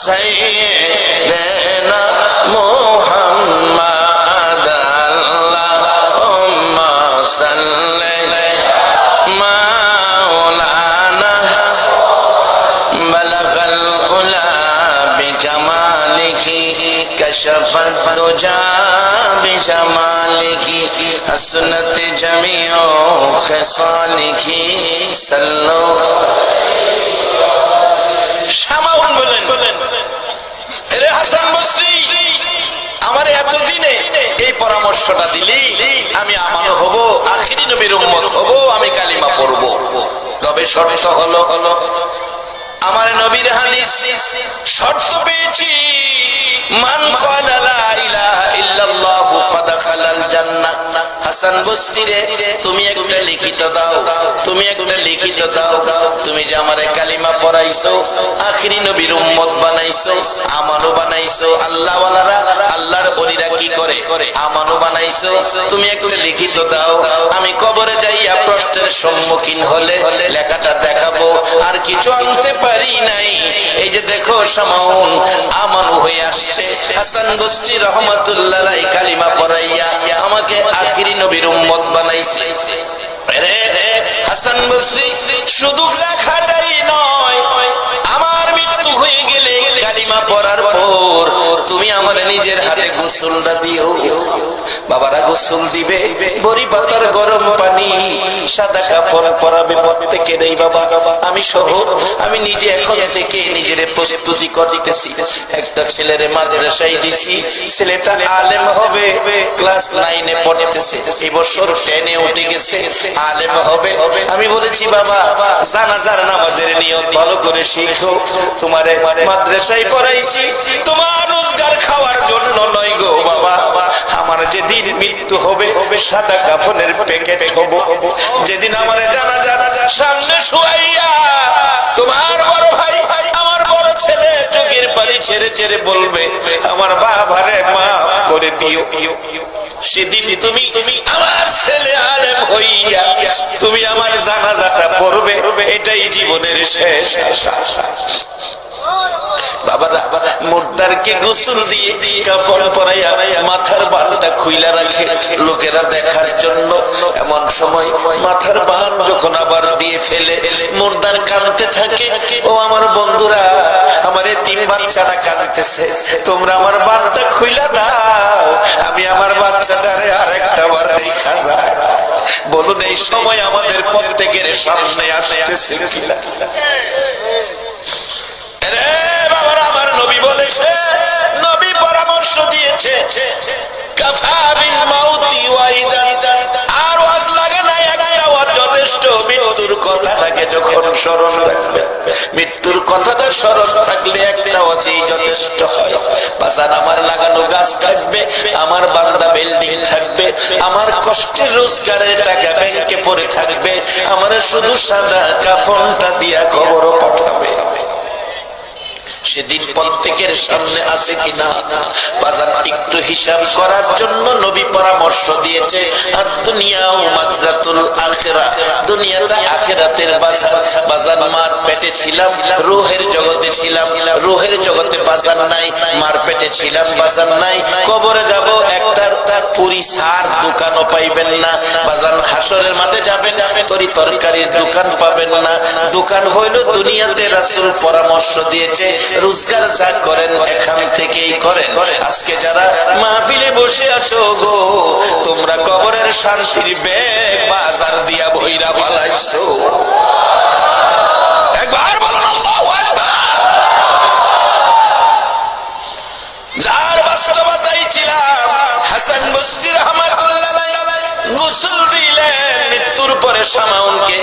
সাইয়্যিদানা মুহাম্মাদ আল্লাহুম্মা সাল্লি মাওলানা বালাগাল উলা বিজামালিহি কাশাফাত দুজা বিজামালিহি হাসনাত জামিউ খিসালিহি সাল্লু শামাউন বলেন এরে হাসান বসরি আমার এতদিনে এই পরামর্শটা দিলি আমি আমানো হব, আখিরি নবীর উম্মত হব, আমি কালিমা পড়ব। তবে শর্ত হলো আমার নবীর হাদিস শর্ত পেয়েছি, মান ক্বালা লা ইলাহা ইল্লাল্লাহু ফাদাখালাল জান্নাহ। হাসান বসরি রে তুমি একটা লিখিত দাও, তুমি একটা লিখিত দাও, তুমি যে আমারে কালিমা পড়াইছো, আখিরি নবীর উম্মত বানাইছো, আমানো বানাইছো। আল্লাহ ওয়ালারা আল্লাহর ওলিরা কি করে? আমানো বানাইছো। তুমি একটা লিখিত দাও, আমি কবরে যাইয়া প্রশ্নের সম্মুখীন হলে লেখাটা দেখাবো। আর কিছু আনতে পারি নাই, এই যে দেখো শামাউন আমানু হয়ে আসছে। হাসান বসরি রাহমাতুল্লাহ আলাইহি কালিমা পড়াইয়া আমাকে আখিরি নবীর উম্মত বানাইছে। হাসান বসরি শুধু লেখাটাই নয়, আমার মৃত্যু হয়ে গেলে কালিমা পড়ার পর তুমি আমার নিজের হাতে গোসলটা দিও। বাবারা গোসল দিবে, বড়ি পাতার গরম পানি, সাদা কাপড় পরাবে প্রত্যেকের। এই বাবা আমি সহ আমি নিজে এখন থেকে নিজের প্রস্তুতি করতেছি। একটা ছেলের মাদ্রাসায় দিছি, ছেলেটা আলেম হবে, ক্লাস 9 এ পড়তেছে, এই বছর 10 এ উঠে গেছে, আলেম হবে। আমি বলেছি বাবা জানাজার নামাজের নিয়ত ভালো করে শিখো, তোমারে মাদ্রাসায় পড়াইছি তোমার রোজগার খাওয়ার জন্য নয় গো বাবা। আমার যেদিন মৃত্যু হবে সাদা কাফনের প্যাকেট হব, যেদিন আমার জানাজার সামনে শুয়াইয়া তোমার বড় ভাই আমার বড় ছেলে চোখের পানি ছেড়ে ছেড়ে বলবে আমার বাবারে মাফ করে দিও, সেদিন তুমি আমার ছেলে আলেম হইয়া তুমি আমার জানাজাটা পড়বে, এটাই জীবনের শেষ আশা। বাবারা মুর্দারকে গোসল দিয়ে কাফন পরাইয়া মাথার বানটা খুইলা রাখে লোকেরা দেখার জন্য। এমন সময় মাথার বান যখন আবার দিয়ে ফেলে মুর্দার কাঁদতে থাকে, ও আমার বন্ধুরা আমার এতিম বাচ্চাটা কাঁদতেছে, তোমরা আমার বানটা খুইলা দাও, আমি আমার বাচ্চাটারে আরেকটা বার দেখা যায়। বলুন এই সময় আমাদের প্রত্যেকের সামনে আসতেছে কিনা? আমার নবী বলেছে, নবী পরামর্শ দিয়েছে কাফা বিল মাউতি ওয়াইদান, আর ওয়াজ লাগে না, একটা ওয়াজ যথেষ্ট। মৃত্যুর কথাটাকে যখন স্মরণ রাখবে, মৃত্যুর কথাটা স্মরণ থাকলে একটা ওয়াজই যথেষ্ট হয়। বাজার আমার লাগানো গাছ থাকবে, আমার বান্দা বিল্ডিং থাকবে, আমার কষ্টের রোজগারের টাকা ব্যাংকে পড়ে থাকবে, আমার শুধু সাদা কাফনটা দিয়া খবর পাঠাবে। সেদিন প্রত্যেকের সামনে আছে কিনা বাজার একটু হিসাব করার জন্য নবী পরামর্শ দিয়েছে। আর দুনিয়াও মাজরাতুল আখিরা, দুনিয়াটা আখিরাতের বাজার। বাজার মার পেটে ছিলাম, রূহের জগতে ছিলাম, রূহের জগতে বাজার নাই, মার পেটে ছিলাম, বাজার নাই। কবরে যাব, একটা পুরি সার দোকানও পাইবেন না। বাজার হাসরের মাঠে যাবেন, তরি তরকারির দোকান পাবেন না। দোকান হইল দুনিয়াতে। রাসূল পরামর্শ দিয়েছে রোজগার যা করেন এখান থেকেই করেন। আজকে যারা মাহফিলে বসে আছো গো, তোমরা কবরের শান্তির ব্যাগ বাজার দিয়া বইরা ফালাইছো। একবার বলুন আল্লাহু আকবার। যার বাস্তবতাই ছিলাম হাসান বসরি রাহমাতুল্লাহ আলাইহি গোসল দিলেন, মৃত্যুর পরে শামাউনকে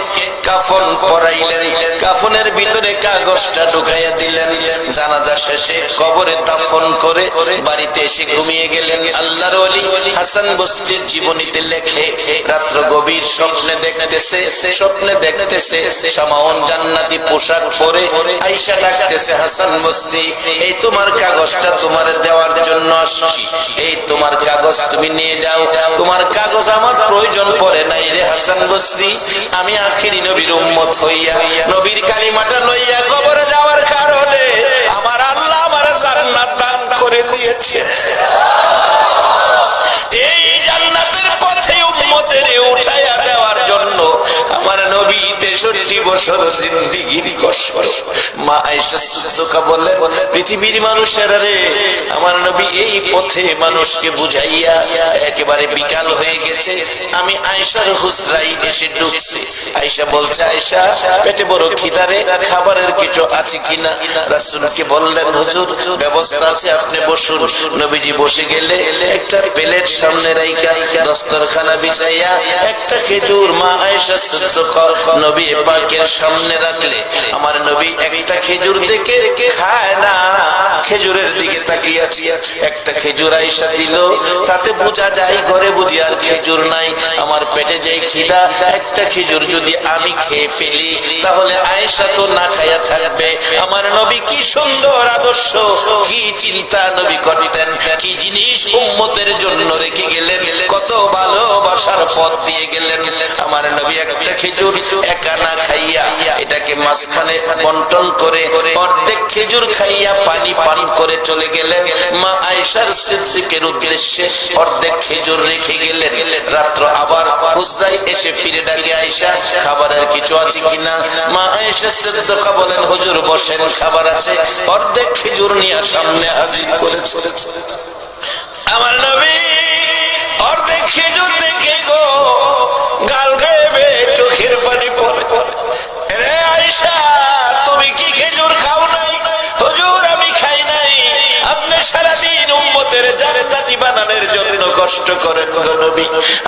কাফন পরাইলেন, কাফনের ভিতরে কাগজটা ঢুকাইয়া দিলেন। জানাজা শেষে কবরে দাফন করে বাড়িতে এসে ঘুমিয়ে গেলেন। আল্লাহর ওলি হাসান বসরির জীবনীতে লেখে, রাত্র গভীর স্বপ্নে দেখতেছে শামাউন জান্নাতি পোশাক পরে আয়েশা ডাকতেছে, হাসান বসরি, এই তোমার কাগজটা তোমার দেওয়ার জন্য আসছি, এই তোমার কাগজ তুমি নিয়ে যাও, তোমার কাগজ আমার প্রয়োজন পড়ে নাই রে হাসান বসরি। আমি আখিরি নবীর উম্মত হইয়া নবীর কালিমাটা লইয়া কবরে যাওয়ার কারণে আমার আল্লাহ আমার জান্নাত দান করে দিয়েছে। এই জান্নাতের পথে উম্মতের উঠাইয়া দেওয়ার জন্য আমার নবী 63 বছর জিন্দেগির কষ্ট। মা আয়েশা সিদ্দিকা বললেন, পৃথিবীর মানুষেরা রে, আমার নবী এই পথে মানুষকে বুঝাইয়া একেবারে বিকাল হয়ে গেছে, আমি আয়েশার হুজরায় এসে ঢুকছি। আয়েশা বলছে, আয়েশা পেটে বড় খিদা রে, খাবারের কিছু আছে কিনা? রাসূলকে বললেন, হুজুর ব্যবস্থা আছে, আপনি বসুন। নবীজি বসে গেলে একটা প্লেট সামনে রাইখা দস্তরখানা বিছাইয়া একটা খেজুর মা আয়েশা সিদ্দিকা নবী পাকের সামনে রাখলে আমার নবী একটা খেজুর দেখে খায় না, খেজুরের দিকে তাকিয়ে আছে। একটা খেজুর আয়েশা দিল, তাতে বোঝা যায় ঘরে বুঝি আর খেজুর নাই। আমার পেটে যে খিদা, একটা খেজুর যদি আমি খেয়ে ফেলি তাহলে আয়েশা তো না খাইয়া থাকবে। আমার নবী কি সুন্দর আদর্শ, কি চিন্তা নবী করতেন, কি জিনিস উম্মতের জন্য রেখে গেলেন, কত ভালোবাসার পথ দিয়ে গেলেন। আমার নবী একটা খেজুর একা না খাইয়া এটাকে মাঝখানে বন্টন করে অর্ধেক খেজুর খাইয়া পানি পান করে চলে গেলেন। মা আয়েশার সিদ্দিকের উদ্দেশ্যে অর্ধেক খেজুর রেখে গেলেন। রাত্র আবার হুজরায় এসে ফিরে ডাকে, আয়েশা খাবারের কিছু আছে কিনা? মা আয়েশা সিদ্দিকা বলেন, হুজুর বসেন, খাবার আছে। অর্ধেক খেজুর নিয়ে সামনে হাজির করে চলেছে। আমার নবী অর্ধেক খেজুর দেখে গো গাল গায়েবে চোখের পানি পড়ে। রে আয়েশা, তুমি কি খেজুর খাও নাই? হুজুর আমি খাই নাই। আপনি সারাদিন উম্মতের জান্নাতি বানানোর জন্য কষ্ট করেন গো নবী,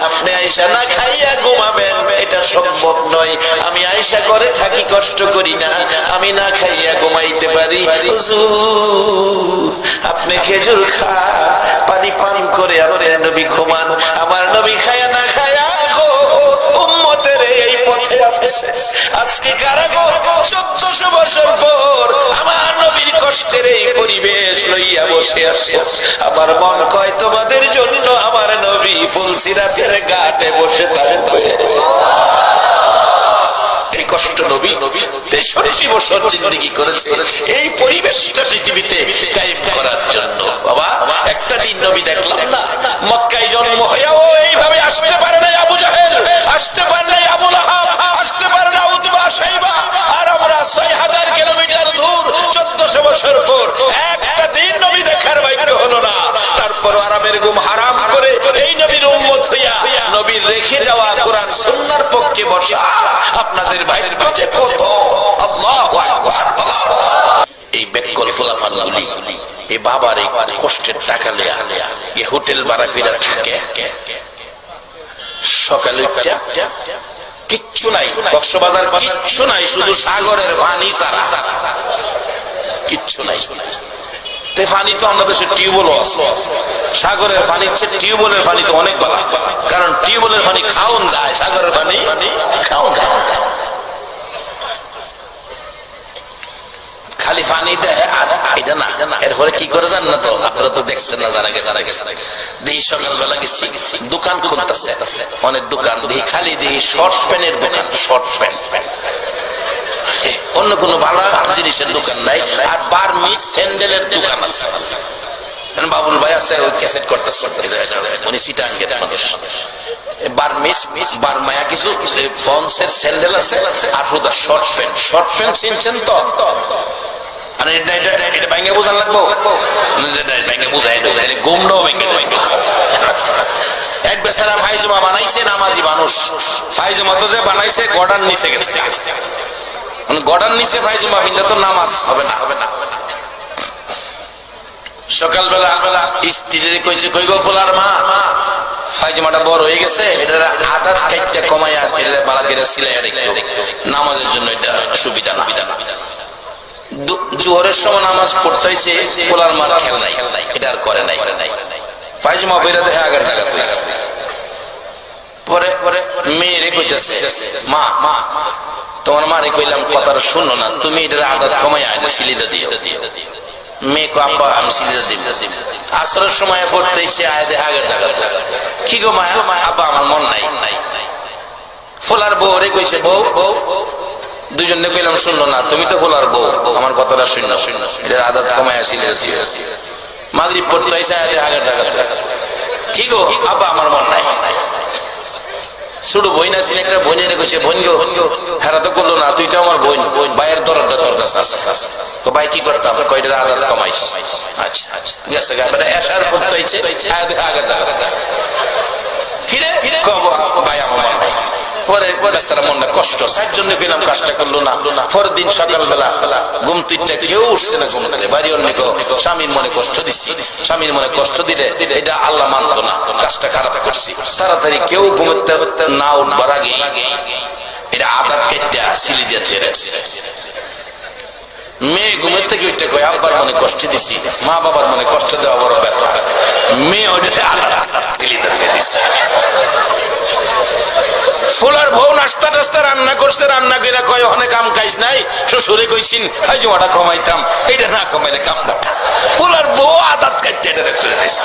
আপনি আয়েশা না খাইয়া ঘুমাবেন এটা সম্ভব নয়। আমি আয়েশা করে থাকি, কষ্ট করি না, আমি না খাইয়া ঘুমাইতে পারি। হুজুর আপনি খেজুর খা, পানি পান করে আমার নবী ঘুমান। আমার নবী খায়া না খায়া গো উম্মতের এই পথে আছে। আজকে কারা গো 1400 বছর পর আমার নবীর কষ্টের এই পরিবেশ লইয়া বসে আছে। আমার মন কয় তোমাদের জন্য আমার নবী ফুলসিরাতের ঘাটে বসে থাকবে। এই কষ্ট নবী 63 বছর জিন্দেগি করেছে এই পরিবেশটা পৃথিবীতে কায়েম করার জন্য। বাবা একটা দিন নবী দেখলাম না, মক্কায় জন্ম হয়েও এইভাবে আসতে পারে নাই আবু জাহেল, আসতে পারে নাই আবু লাহাব, আসতে পারে না উতবা শাইবা, আর আমরা 6000 কিলোমিটার দূর 1400 বছর পর একটা দিন নবী দেখার ভাগ্য হলো না। তারপর আরামের ঘুম হারাম করে এই নবীর উম্মত হইয়া নবীর রেখে যাওয়া কোরআন সুন্নাহর পক্ষে বসা আপনাদের ভাগ্য যে কত। আল্লাহু আকবার। এই বেকল খোলাফানগুলি এই বাবার এই কষ্টের টাকা লিয়া এই হোটেল ভাড়া করে থাকে, সকালে কিচ্ছু নাই, কক্সবাজার কিচ্ছু নাই, শুধু সাগরের পানি ছাড়া কিচ্ছু নাই। পানি তো আমাদের দেশে টিউবওয়েলও আছে, সাগরের পানি টিউবওয়েলের পানি তো অনেক ভালো, কারণ টিউবওয়েলের পানি খাওন যায়, সাগরের পানি খাওন যায়। খালি পানি দেয় আর এটা না, এরপরে কি করে জান না? তো আপনারা তো দেখছেন না, যারা গেছে দেখি সকালবেলা গেছি দোকান খুলতেছে, অনেক দোকান দেখি খালি দেখি শর্ট প্যান্টের দোকান, শর্ট প্যান্ট, অন্য কোনো ভালো জিনিসের দোকান নাই। আর বার্মিজ স্যান্ডেলের দোকান আছে। বাবুল ভাই আছে, ওই ক্যাসেট করতেছে, উনি চিটাঙ্গের মানুষ। বার্মিজ বার্মায়া কিছু ফন্সের স্যান্ডেল আছে, আর শুধু শর্ট প্যান্ট। শর্ট প্যান্ট চিনছেন তো? এটা ভেঙে বোঝান লাগবো, ভেঙে বুঝাই গুমটাও ভেঙে এক বেচারা ফাইজমা বানাইছে, নামাজি মানুষ। ফাইজমা তো যে বানাইছে গড়ার নিচে গেছে, গড়ার নিচে ফাইজমা বিন্দা তো নামাজ হবে না। সকালবেলা স্ত্রীর কইছে, কই গো ফুলার মা, ফাইজমাটা বড় হয়ে গেছে, এটা আদার কাইটটা কমাই আসবে, বালা করে সিলাইয়া দেখতে, নামাজের জন্য এটা সুবিধা না। জোহরের সময় নামাজ পড়তেছে, ফুলার মার খেল নাই, এটা আর করে নাই। পায়জামা পরে দেখে আগের জায়গাতে। পরে পরে মেয়েরে কইতেছে, মা মা তোমার মারে কইলাম কথাটা শুনো না, তুমি এটার আদত কমাই এটা সিলিদা দিও। মেয়ে কো আব্বা আমি সিলিদা দিব। আসরের সময় পড়তে এসে আয় দেখে আগের জায়গাতে। কি গো মায়া? আব্বা আমার মন নাই। ফোলার বউ রে কইছে, বউ দুজনে কইলাম শুনলো না, তুমি তো ফোলার বউ, আমার কথাটা শুনো, এটার আদত কমাই সিলিদা দিও। মাগরিব পড়তে এসে আয় দেখে আগের জায়গাতে। কি গো? আব্বা আমার মন নাই। ছোট বোন আছে একটা, বোনের কইছে, বোন গো হেরা তো করলো না, তুই তো আমার বোন, ভাইয়ের দরদটা তোর কাছে আছে। তো ভাই কি করতাম? কয়টার আদার কমাইস। আচ্ছা আচ্ছা গেছে গায়ে এসার করতে হয়েছে আগে জায়গা। কিরে ভাই আমার মন নাই। পরে তারা মনটা কষ্ট, সাত জন্য পেলাম কাজটা করলো না। পরের দিন সকালবেলা ঘুম তুইটা কেউ উঠছে না ঘুম থেকে, বাড়ি অন্য স্বামীর মনে কষ্ট দিচ্ছি। স্বামীর মনে কষ্ট দিলে এটা আল্লাহ মানতো না, কাজটা খারাপ করছি। তাড়াতাড়ি কেউ ঘুমতে না উঠবার আগে এটা আদাত কেটে সিলি দিয়ে ধরে রাখছে। মেয়ে ঘুমের থেকে উঠতে কয়, আব্বার মনে কষ্ট দিছি, মা বাবার মনে কষ্ট দেওয়া বড় ব্যথা। মেয়ে ওইটা আদাত সিলিতে ছেড়ে দিচ্ছে। ফোলার বউ নাস্তা টাস্তা রান্না করছে, রান্না করে কয় ওখানে কাম কাজ নাই, শ্বশুরে কইছিন ফাইজমাটা কমাইতাম, এটা না কমাইলে কাম না। ফোলার বউ আদাত কাটতে এটা রেখে দিয়েছে।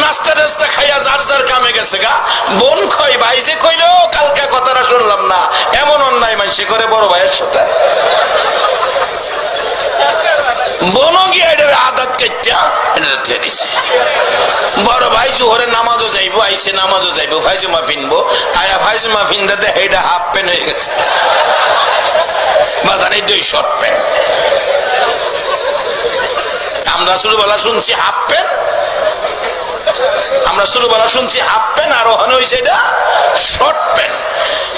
নাস্তা টাস্তা খাইয়া যার যার কামে গেছে গা। বোন কয়, ভাই যে কইলো কালকে কথাটা শুনলাম না, এমন অন্যায় মানুষে করে বড় ভাইয়ের সাথে। বনো গিয়ে এটার আদাত কাটতে এটা রেখে দিছে। বড় ভাই জোহরে নামাজও যাইবো, আইসে নামাজও যাইবো, ফাইজমা ফিনবো, আয়া ফাইজমা ফিনতে এটা হাফ প্যান্ট হয়ে গেছে। বাজারে দুই শর্ট প্যান্ট। আমরা ছোটবেলা শুনছি হাফ প্যান্ট, আমরা ছোটবেলা শুনছি হাফ প্যান্ট, আর ওখানে হয়েছে এটা শর্ট প্যান্ট।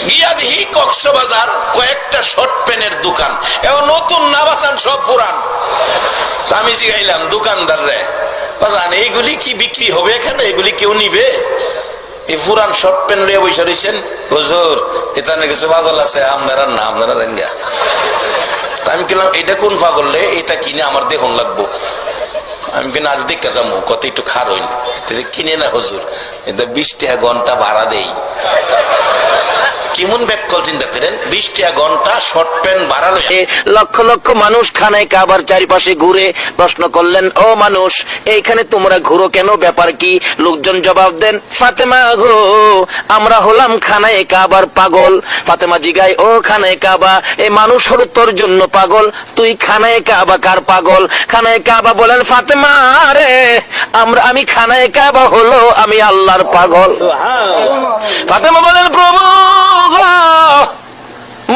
গিয়া দেখি কক্সবাজার কয়েকটা শর্ট প্যান্টের দোকান, এবং নতুন না বাসান সব পুরান। তা আমি জিগাইলাম দোকানদার রে, বাজান এইগুলি কি বিক্রি হবে এখানে? এগুলি কেউ নিবে? এই পুরান শর্ট প্যান্ট লইয়া বসে রয়েছেন। হুজুর এখানে কিছু পাগল আছে, আপনারা না আপনারা জান গা। আমি বললাম এটা কোন পাগল রে, এটা কিনে আমার দেখুন লাগবো। আমি কিনা আজ দেখে যাবো, কত একটু খার হইন কিনে না হুজুর, এটা 20 টাকা ঘন্টা ভাড়া দেই। কেমন ব্যাককল চিন্তা করেন, 20 টাকা ঘন্টা শর্ট প্যান্ট ভাড়া লইয়া। লক্ষ লক্ষ মানুষ খানায় কাবার চারিপাশে ঘুরে প্রশ্ন করলেন, ও মানুষ এইখানে তোমরা ঘুরো কেন, ব্যাপার কি? লোকজন জবাব দেন, ফাতেমা গো আমরা হলাম খানায় কাবার পাগল। ফাতেমা জিগায়, ও খানায় কাবা এই মানুষ হলো তোর জন্য পাগল, তুই খানায় কাবা কার পাগল? খানায় কাবা বলেন, ফাতেমা রে আমি খানায় কাবা হলো আমি আল্লাহর পাগল। ফাতেমা বলেন, প্রভু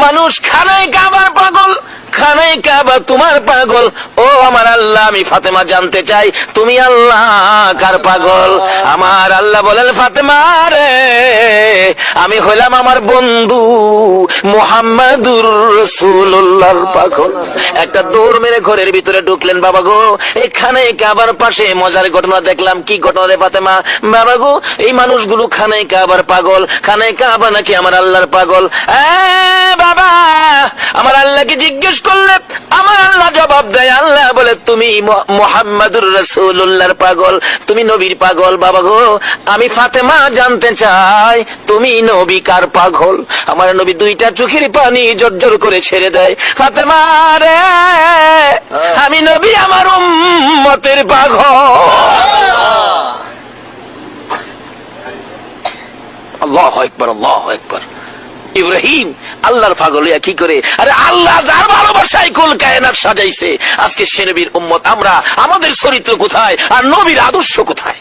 মানুষ খানায় কাবার পাগল, খানায় কাবা তোমার পাগল। ও আমার আল্লাহ, আমি ফাতেমা জানতে চাই তুমি আল্লাহ কার পাগল? আমার আল্লাহ বলেন, ফাতেমা রে আমি হইলাম আমার বন্ধু মুহাম্মাদুর রাসূলুল্লাহর পাগল। একটা দৌড় মেরে ঘরের ভিতরে ঢুকলেন। বাবা গো এখানে কাবার পাশে মজার ঘটনা দেখলাম। কি ঘটনা রে ফাতেমা? বাবা গো এই মানুষগুলো খানায় কাবার পাগল, খানায় কাবা নাকি আমার আল্লাহর পাগল। বাবা আমার আল্লাহকে জিজ্ঞেস করলে আমার আল্লাহ জবাব দেয়, আল্লাহ বলে তুমি মুহাম্মাদুর রাসূলুল্লাহর পাগল, তুমি নবীর পাগল। বাবা গো আমি ফাতেমা জানতে চাই তুমি নবী কার পাগল? আমার নবী দুইটা চোখের পানি জর্জর করে ছেড়ে দেয়। ফাতেমা রে আমি নবী আমার উম্মতের পাগল। আল্লাহু আকবার, আল্লাহু আকবার। ইব্রাহিম আল্লাহর পাগল হইয়া কি করে? আরে আল্লাহ যার ভালোবাসায় কুল কায়নাত সাজাইছে, আজকে সে নবীর উম্মত আমরা। আমাদের চরিত্র কোথায় আর নবীর আদর্শ কোথায়?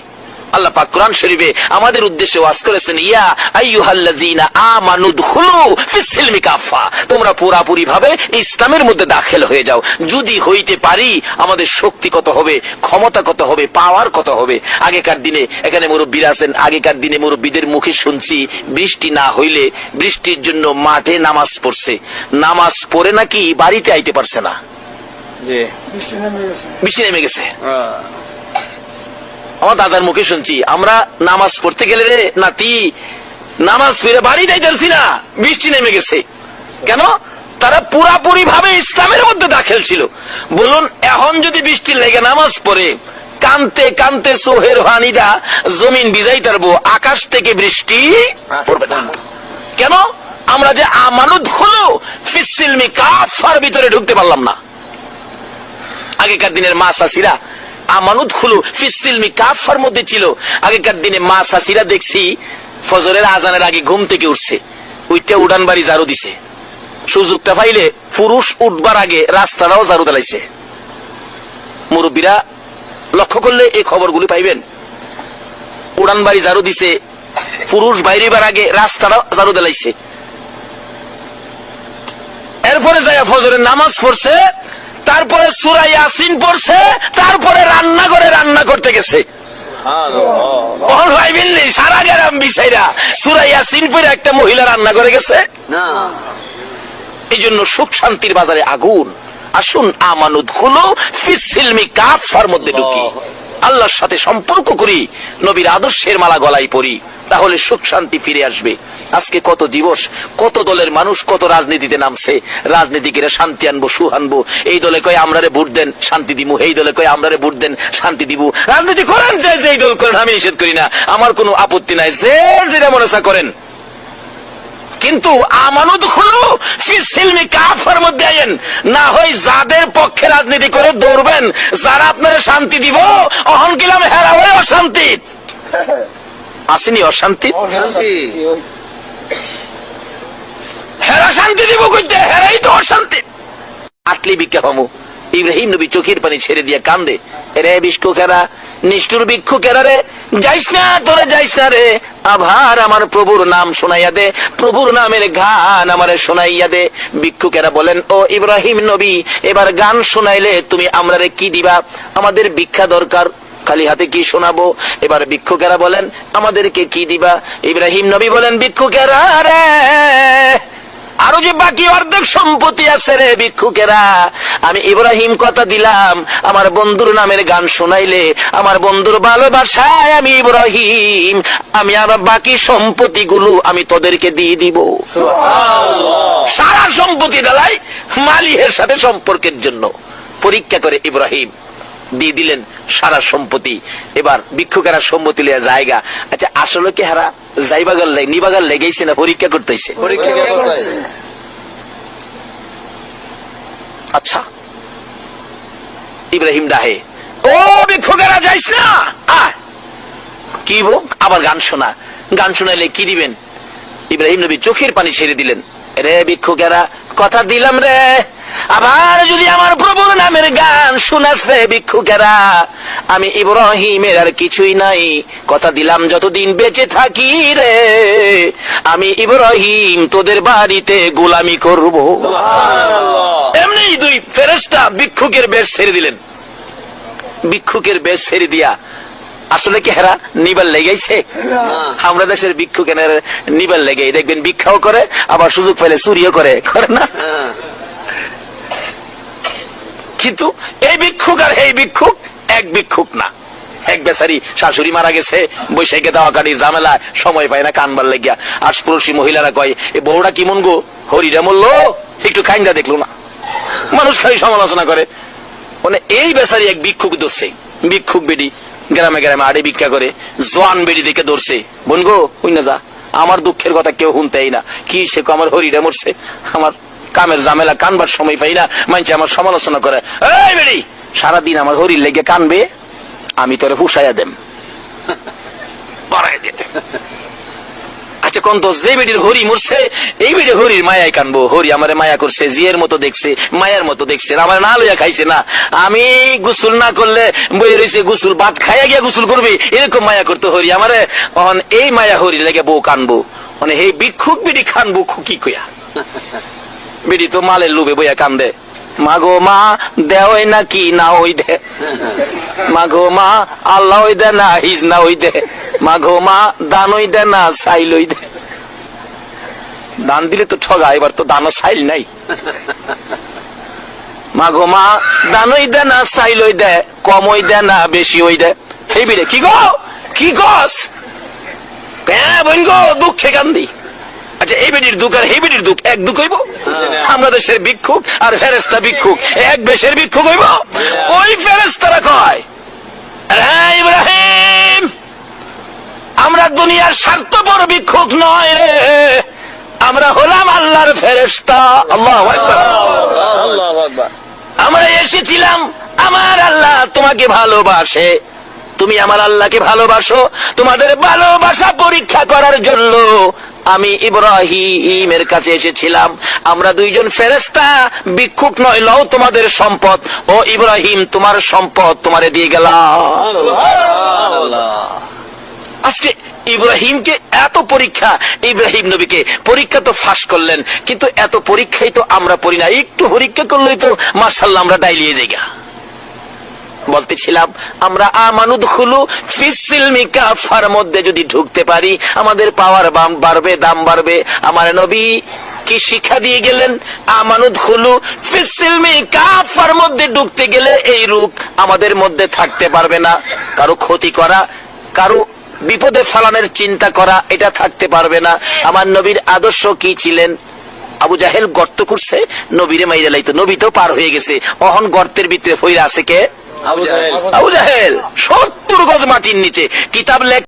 আল্লাহ পাক কোরআন শরীফে আমাদের উদ্দেশ্যে ওয়াজ করেছেন, ইয়া আইয়ুহাল্লাযীনা আমানু দুখুলু ফিস সিলমি কাফা, তোমরা পুরোপুরি ভাবে ইসলামের মধ্যে দাখিল হয়ে যাও। যদি হইতে পারি আমাদের শক্তি কত হবে, ক্ষমতা কত হবে, পাওয়ার কত হবে। আগেকার দিনে এখানে মুরব্বীরা আছেন, আগেকার দিনে মুরব্বীদের মুখে শুনছি বৃষ্টি না হইলে বৃষ্টির জন্য মাঠে নামাজ পড়ছে, নামাজ পড়ে নাকি বাড়িতে আইতে পারছে না, বৃষ্টি নেমে গেছে। আমার দাদার মুখে শুনছি, আমরা নামাজ পড়তে গেলে রে নাতি নামাজ পড়ে বাড়ি যাইতেছি না, বৃষ্টি নেমে গেছে। কেন? তারা পুরাপুরি ভাবে ইসলামের মধ্যে দাখিল ছিল। বলুন এখন যদি বৃষ্টি লেগে নামাজ পড়ে কানতে কানতে সোহের হানিদা জমিন ভিজাই তারবো, আকাশ থেকে বৃষ্টি পড়বে না। কেন? আমরা যে আমানত হলো ফিসসিলমি কাফার ভিতরে ঢুকতে পারলাম না। আগেকার দিনের মা চাচিরা আমানত হলো ফিসসিলমি কাফার মধ্যে ছিল। আগেকার দিনে মা চাচিরা দেখছি ফজরের আজানের আগে ঘুম থেকে উঠছে, ওইটা উড়ান বাড়ি ঝাড়ু দিছে। সুযোগটা পাইলে পুরুষ উঠবার আগে রাস্তাটাও ঝাড়ু দিলাইছে। মুরব্বীরা লক্ষ্য করলে এই খবরগুলি পাইবেন। উড়ান বাড়ি ঝাড়ু দিছে, পুরুষ বাইরেবার আগে রাস্তাটাও ঝাড়ু দিলাইছে। এরপরে যায় ফজরের নামাজ পড়ছে, তারপরে সূরা ইয়াসিন পড়ছে, তারপরে রান্নাঘরে রান্না করতে গেছে। সারা গ্রাম বিচাইরা সূরা ইয়াসিন পড়ে একটা মহিলা রান্না করে গেছে না। এই জন্য সুখ শান্তির বাজারে আগুন। আসুন আমানুদ হলো ফিসসিলমি কাফার মধ্যে ঢুকি, আল্লাহর সাথে সম্পর্ক করি, নবীর আদর্শের মালা গলায় পড়ি, তাহলে সুখ শান্তি ফিরে আসবে। আজকে কত দিবস, কত দলের মানুষ কত রাজনীতিতে নামছে। রাজনীতিকেরা শান্তি আনবো, সুখ আনবো, এই দলে কয় আমরারে ভোট দেন শান্তি দিব, এই দলে কয় আমরারে ভোট দেন শান্তি দিব। রাজনীতি করেন, যে এই দল করেন, আমি নিষেধ করি না, আমার কোনো আপত্তি নাই, যে যেটা মনে চা করেন। কিন্তু আমানত হলো ফিসসিলমি কাফার মধ্যে আইন না হয় যাদের পক্ষে রাজনীতি করে দৌড়বেন, যারা আপনারা শান্তি দিব, অহন কিলাম হেরা হয়ে অশান্তি আসেনি। অশান্তি হেরা শান্তি দিব কইতে, হেরাই তো অশান্তি। আটলি ভিক্ষা পামু। ইব্রাহিম নবী চোখের পানি ছেড়ে দিয়ে কান্দে, রে ভিক্ষুকেরা, নিষ্ঠুর ভিক্ষুকেরা রে, যাইস না, তোরে যাইস না রে, আবার আমার প্রভুর নাম শোনাইয়া দে, প্রভুর নামের গান আমারে শোনাইয়া দে। ভিক্ষুকেরা বলেন, ও ইব্রাহিম নবী, এবার গান শোনাইলে তুমি আমরারে কি দিবা? আমাদের ভিক্ষা দরকার, খালি হাতে কি শোনাবো? এবার ভিক্ষুকেরা বলেন, আমাদেরকে কি দিবা? ইব্রাহিম নবী বলেন, ভিক্ষুকেরা রে, আরো যে বাকি অর্ধেক সম্পত্তি আছে রে ভিক্ষুকেরা, আমি ইব্রাহিম কথা দিলাম, আমার বন্ধুর নামের গান শোনাইলে, আমার বন্ধুর ভালোবাসায় আমি ইব্রাহিম, আমি আবার বাকি সম্পত্তি গুলো আমি তোদেরকে দিয়ে দিব। সারা সম্পত্তি ডালাই মালিকের সাথে সম্পর্কের জন্য পরীক্ষা করে ইব্রাহিম দিয়ে দিলেন সারা সম্পত্তি। এবার ভিক্ষুকেরা সম্মতি লিয়া জায়গা। আচ্ছা, আসলে কি হারা যাইবাগাল নিবাগাল লেগেছে না পরীক্ষা করতেছে? আচ্ছা, ইব্রাহিম ডাহে, ও ভিক্ষুকেরা যাইস না, কি আবার গান শোনা, গান শোনাইলে কি দিবেন? ইব্রাহিম নবী চোখের পানি ছেড়ে দিলেন, রে ভিক্ষুকেরা, কথা দিলাম রে, আবার যদি আমার প্রভুর নামের গান শোনাচ্ছে ভিক্ষুকেরা, আমি ইব্রাহিমের আর কিছুই নাই, কথা দিলাম যতদিন বেঁচে থাকি রে, আমি ইব্রাহিম তোদের বাড়িতে গোলামি করব। এমনি দুই ফেরেশতা ভিক্ষুকের বেশ ছেড়ে দিলেন। ভিক্ষুকের বেশ ছেড়ে দিয়া আসলে কি হেরা নিবার লেগেছে? আমরা দেশের ভিক্ষুকের নিবার লেগে দেখবেন ভিক্ষাও করে, আবার সুযোগ পেলে চুরিও করে না? কিন্তু এই ভিক্ষুক আর এই ভিক্ষুক এক ভিক্ষুক না। এক বেচারি শাশুড়ি মারা গেছে, বৈশাখে দাওয়া কাটির ঝামেলা, সময় পায় না কানবার লেগিয়া। আশপাশি মহিলারা কয়, এ বউটা কি মন গো, হরিরা মরলো, একটু খাইন্দা দেখলো না। মানুষ খালি সমালোচনা করে। মানে এই বেচারি এক ভিক্ষুক ধরছে, ভিক্ষুক বেডি গ্রামে গ্রামে আড়ে ভিক্ষা করে, জোয়ান বেডি দেখে ধরছে, বোন গো হই না যা, আমার দুঃখের কথা কেউ শুনতেই না, কি সে আমার হরিরা মরছে, আমার কামের ঝামেলা, কানবার সময় পাই না, মানুষ আমার সমালোচনা করে, এই বেডি সারাদিন আমার হরির লেগে কানবে, আমি তোরে হুসাইয়া দেম, বাড়াই দিতে। আচ্ছা কোন তো যে বেডির হরি মরছে, এই বেডি হরির মায়ায় কানবো, হরি আমারে মায়া করছে, জিয়ের মতো দেখছে, মায়ের মতো দেখছে, আমার না লইয়া খাইছে না, আমি গোসল না করলে বইয়ে রয়েছে, গোসল ভাত খাইয়া গিয়া গোসল করবি, এরকম মায়া করতো হরি আমারে, এই মায়া হরি লেগে বউ কানবো, মানে এই ভিক্ষুক বেডি কানবো কি কইয়া? বেডি তো মালের লোভে বইয়া কান্দে, মাগো মা দেওই না কি না ওই দে, মাগো মা আল্লাহ ওই দে না হিজ না ওই দে, মাগো মা দান ওই দে না সাইল ওই দে। দান দিলে তো ঠগা, এবার তো দানও সাইল নাই। মাগো মা দান ওই দে না সাইল ওই দে, কম ওই দে না বেশি ওই দে। এই বেড়ে কি গো, কি গস, হ্যাঁ বোন গো দুঃখে কান্দি। আচ্ছা এই বেডির দুঃখ আর এই বেডির দুঃখ এক দুঃখ হইব? আমরা দেশের ভিক্ষুক আর ফেরেশতা ভিক্ষুক এক বেশের ভিক্ষুক হইব? ওই ফেরেশতারা কয় হ্যাঁ ইব্রাহিম, আমরা দুনিয়ার স্বার্থপর ভিক্ষুক নয় রে, আমরা হলাম আল্লাহর ফেরেশতা। আল্লাহু আকবার। আমরা এসেছিলাম, আমার আল্লাহ তোমাকে ভালোবাসে, তুমি আমার আল্লাহকে ভালোবাসো, তোমাদের ভালোবাসা পরীক্ষা করার জন্য আমি ইব্রাহিমের কাছে এসেছিলাম। আমরা দুইজন ফেরেশতা, ভিক্ষুক নয়, লও তোমাদের সম্পদ। ও ইব্রাহিম, তোমার সম্পদ তোমারে দিয়ে গেলাম। আজকে ইব্রাহিমকে এত পরীক্ষা, ইব্রাহিম নবীকে পরীক্ষা তো ফাঁস করলেন, কিন্তু এত পরীক্ষাই তো আমরা পড়ি না। একটু পরীক্ষা করলেই তো মাশাআল্লাহ আমরা ডাইলিয়ে যাই। বলতেছিলাম আমরা আমানুদখুলু ফিসসিলমি কাফার মধ্যে যদি ঢুকতে পারি আমাদের পাওয়ার বাড়বে, দাম বাড়বে। আমার নবী কি শিক্ষা দিয়ে গেলেন? আমানুদখুলু ফিসসিলমি কাফার মধ্যে ঢুকতে গেলে এই রূপ আমাদের মধ্যে থাকতে পারবে না। কারো ক্ষতি করা, কারো বিপদে ফেলানোর চিন্তা করা, এটা থাকতে পারবে না। আমার নবীর আদর্শ কি ছিলেন? আবু জাহেল গর্ত করছে, নবীরে মাইরা লাইতো, নবী তো পার হয়ে গেছে, অহন গর্তের ভিতরে হইরা আছে কে? আবু জাহেল। 70 গজ মাটির নিচে কিতাব লেখ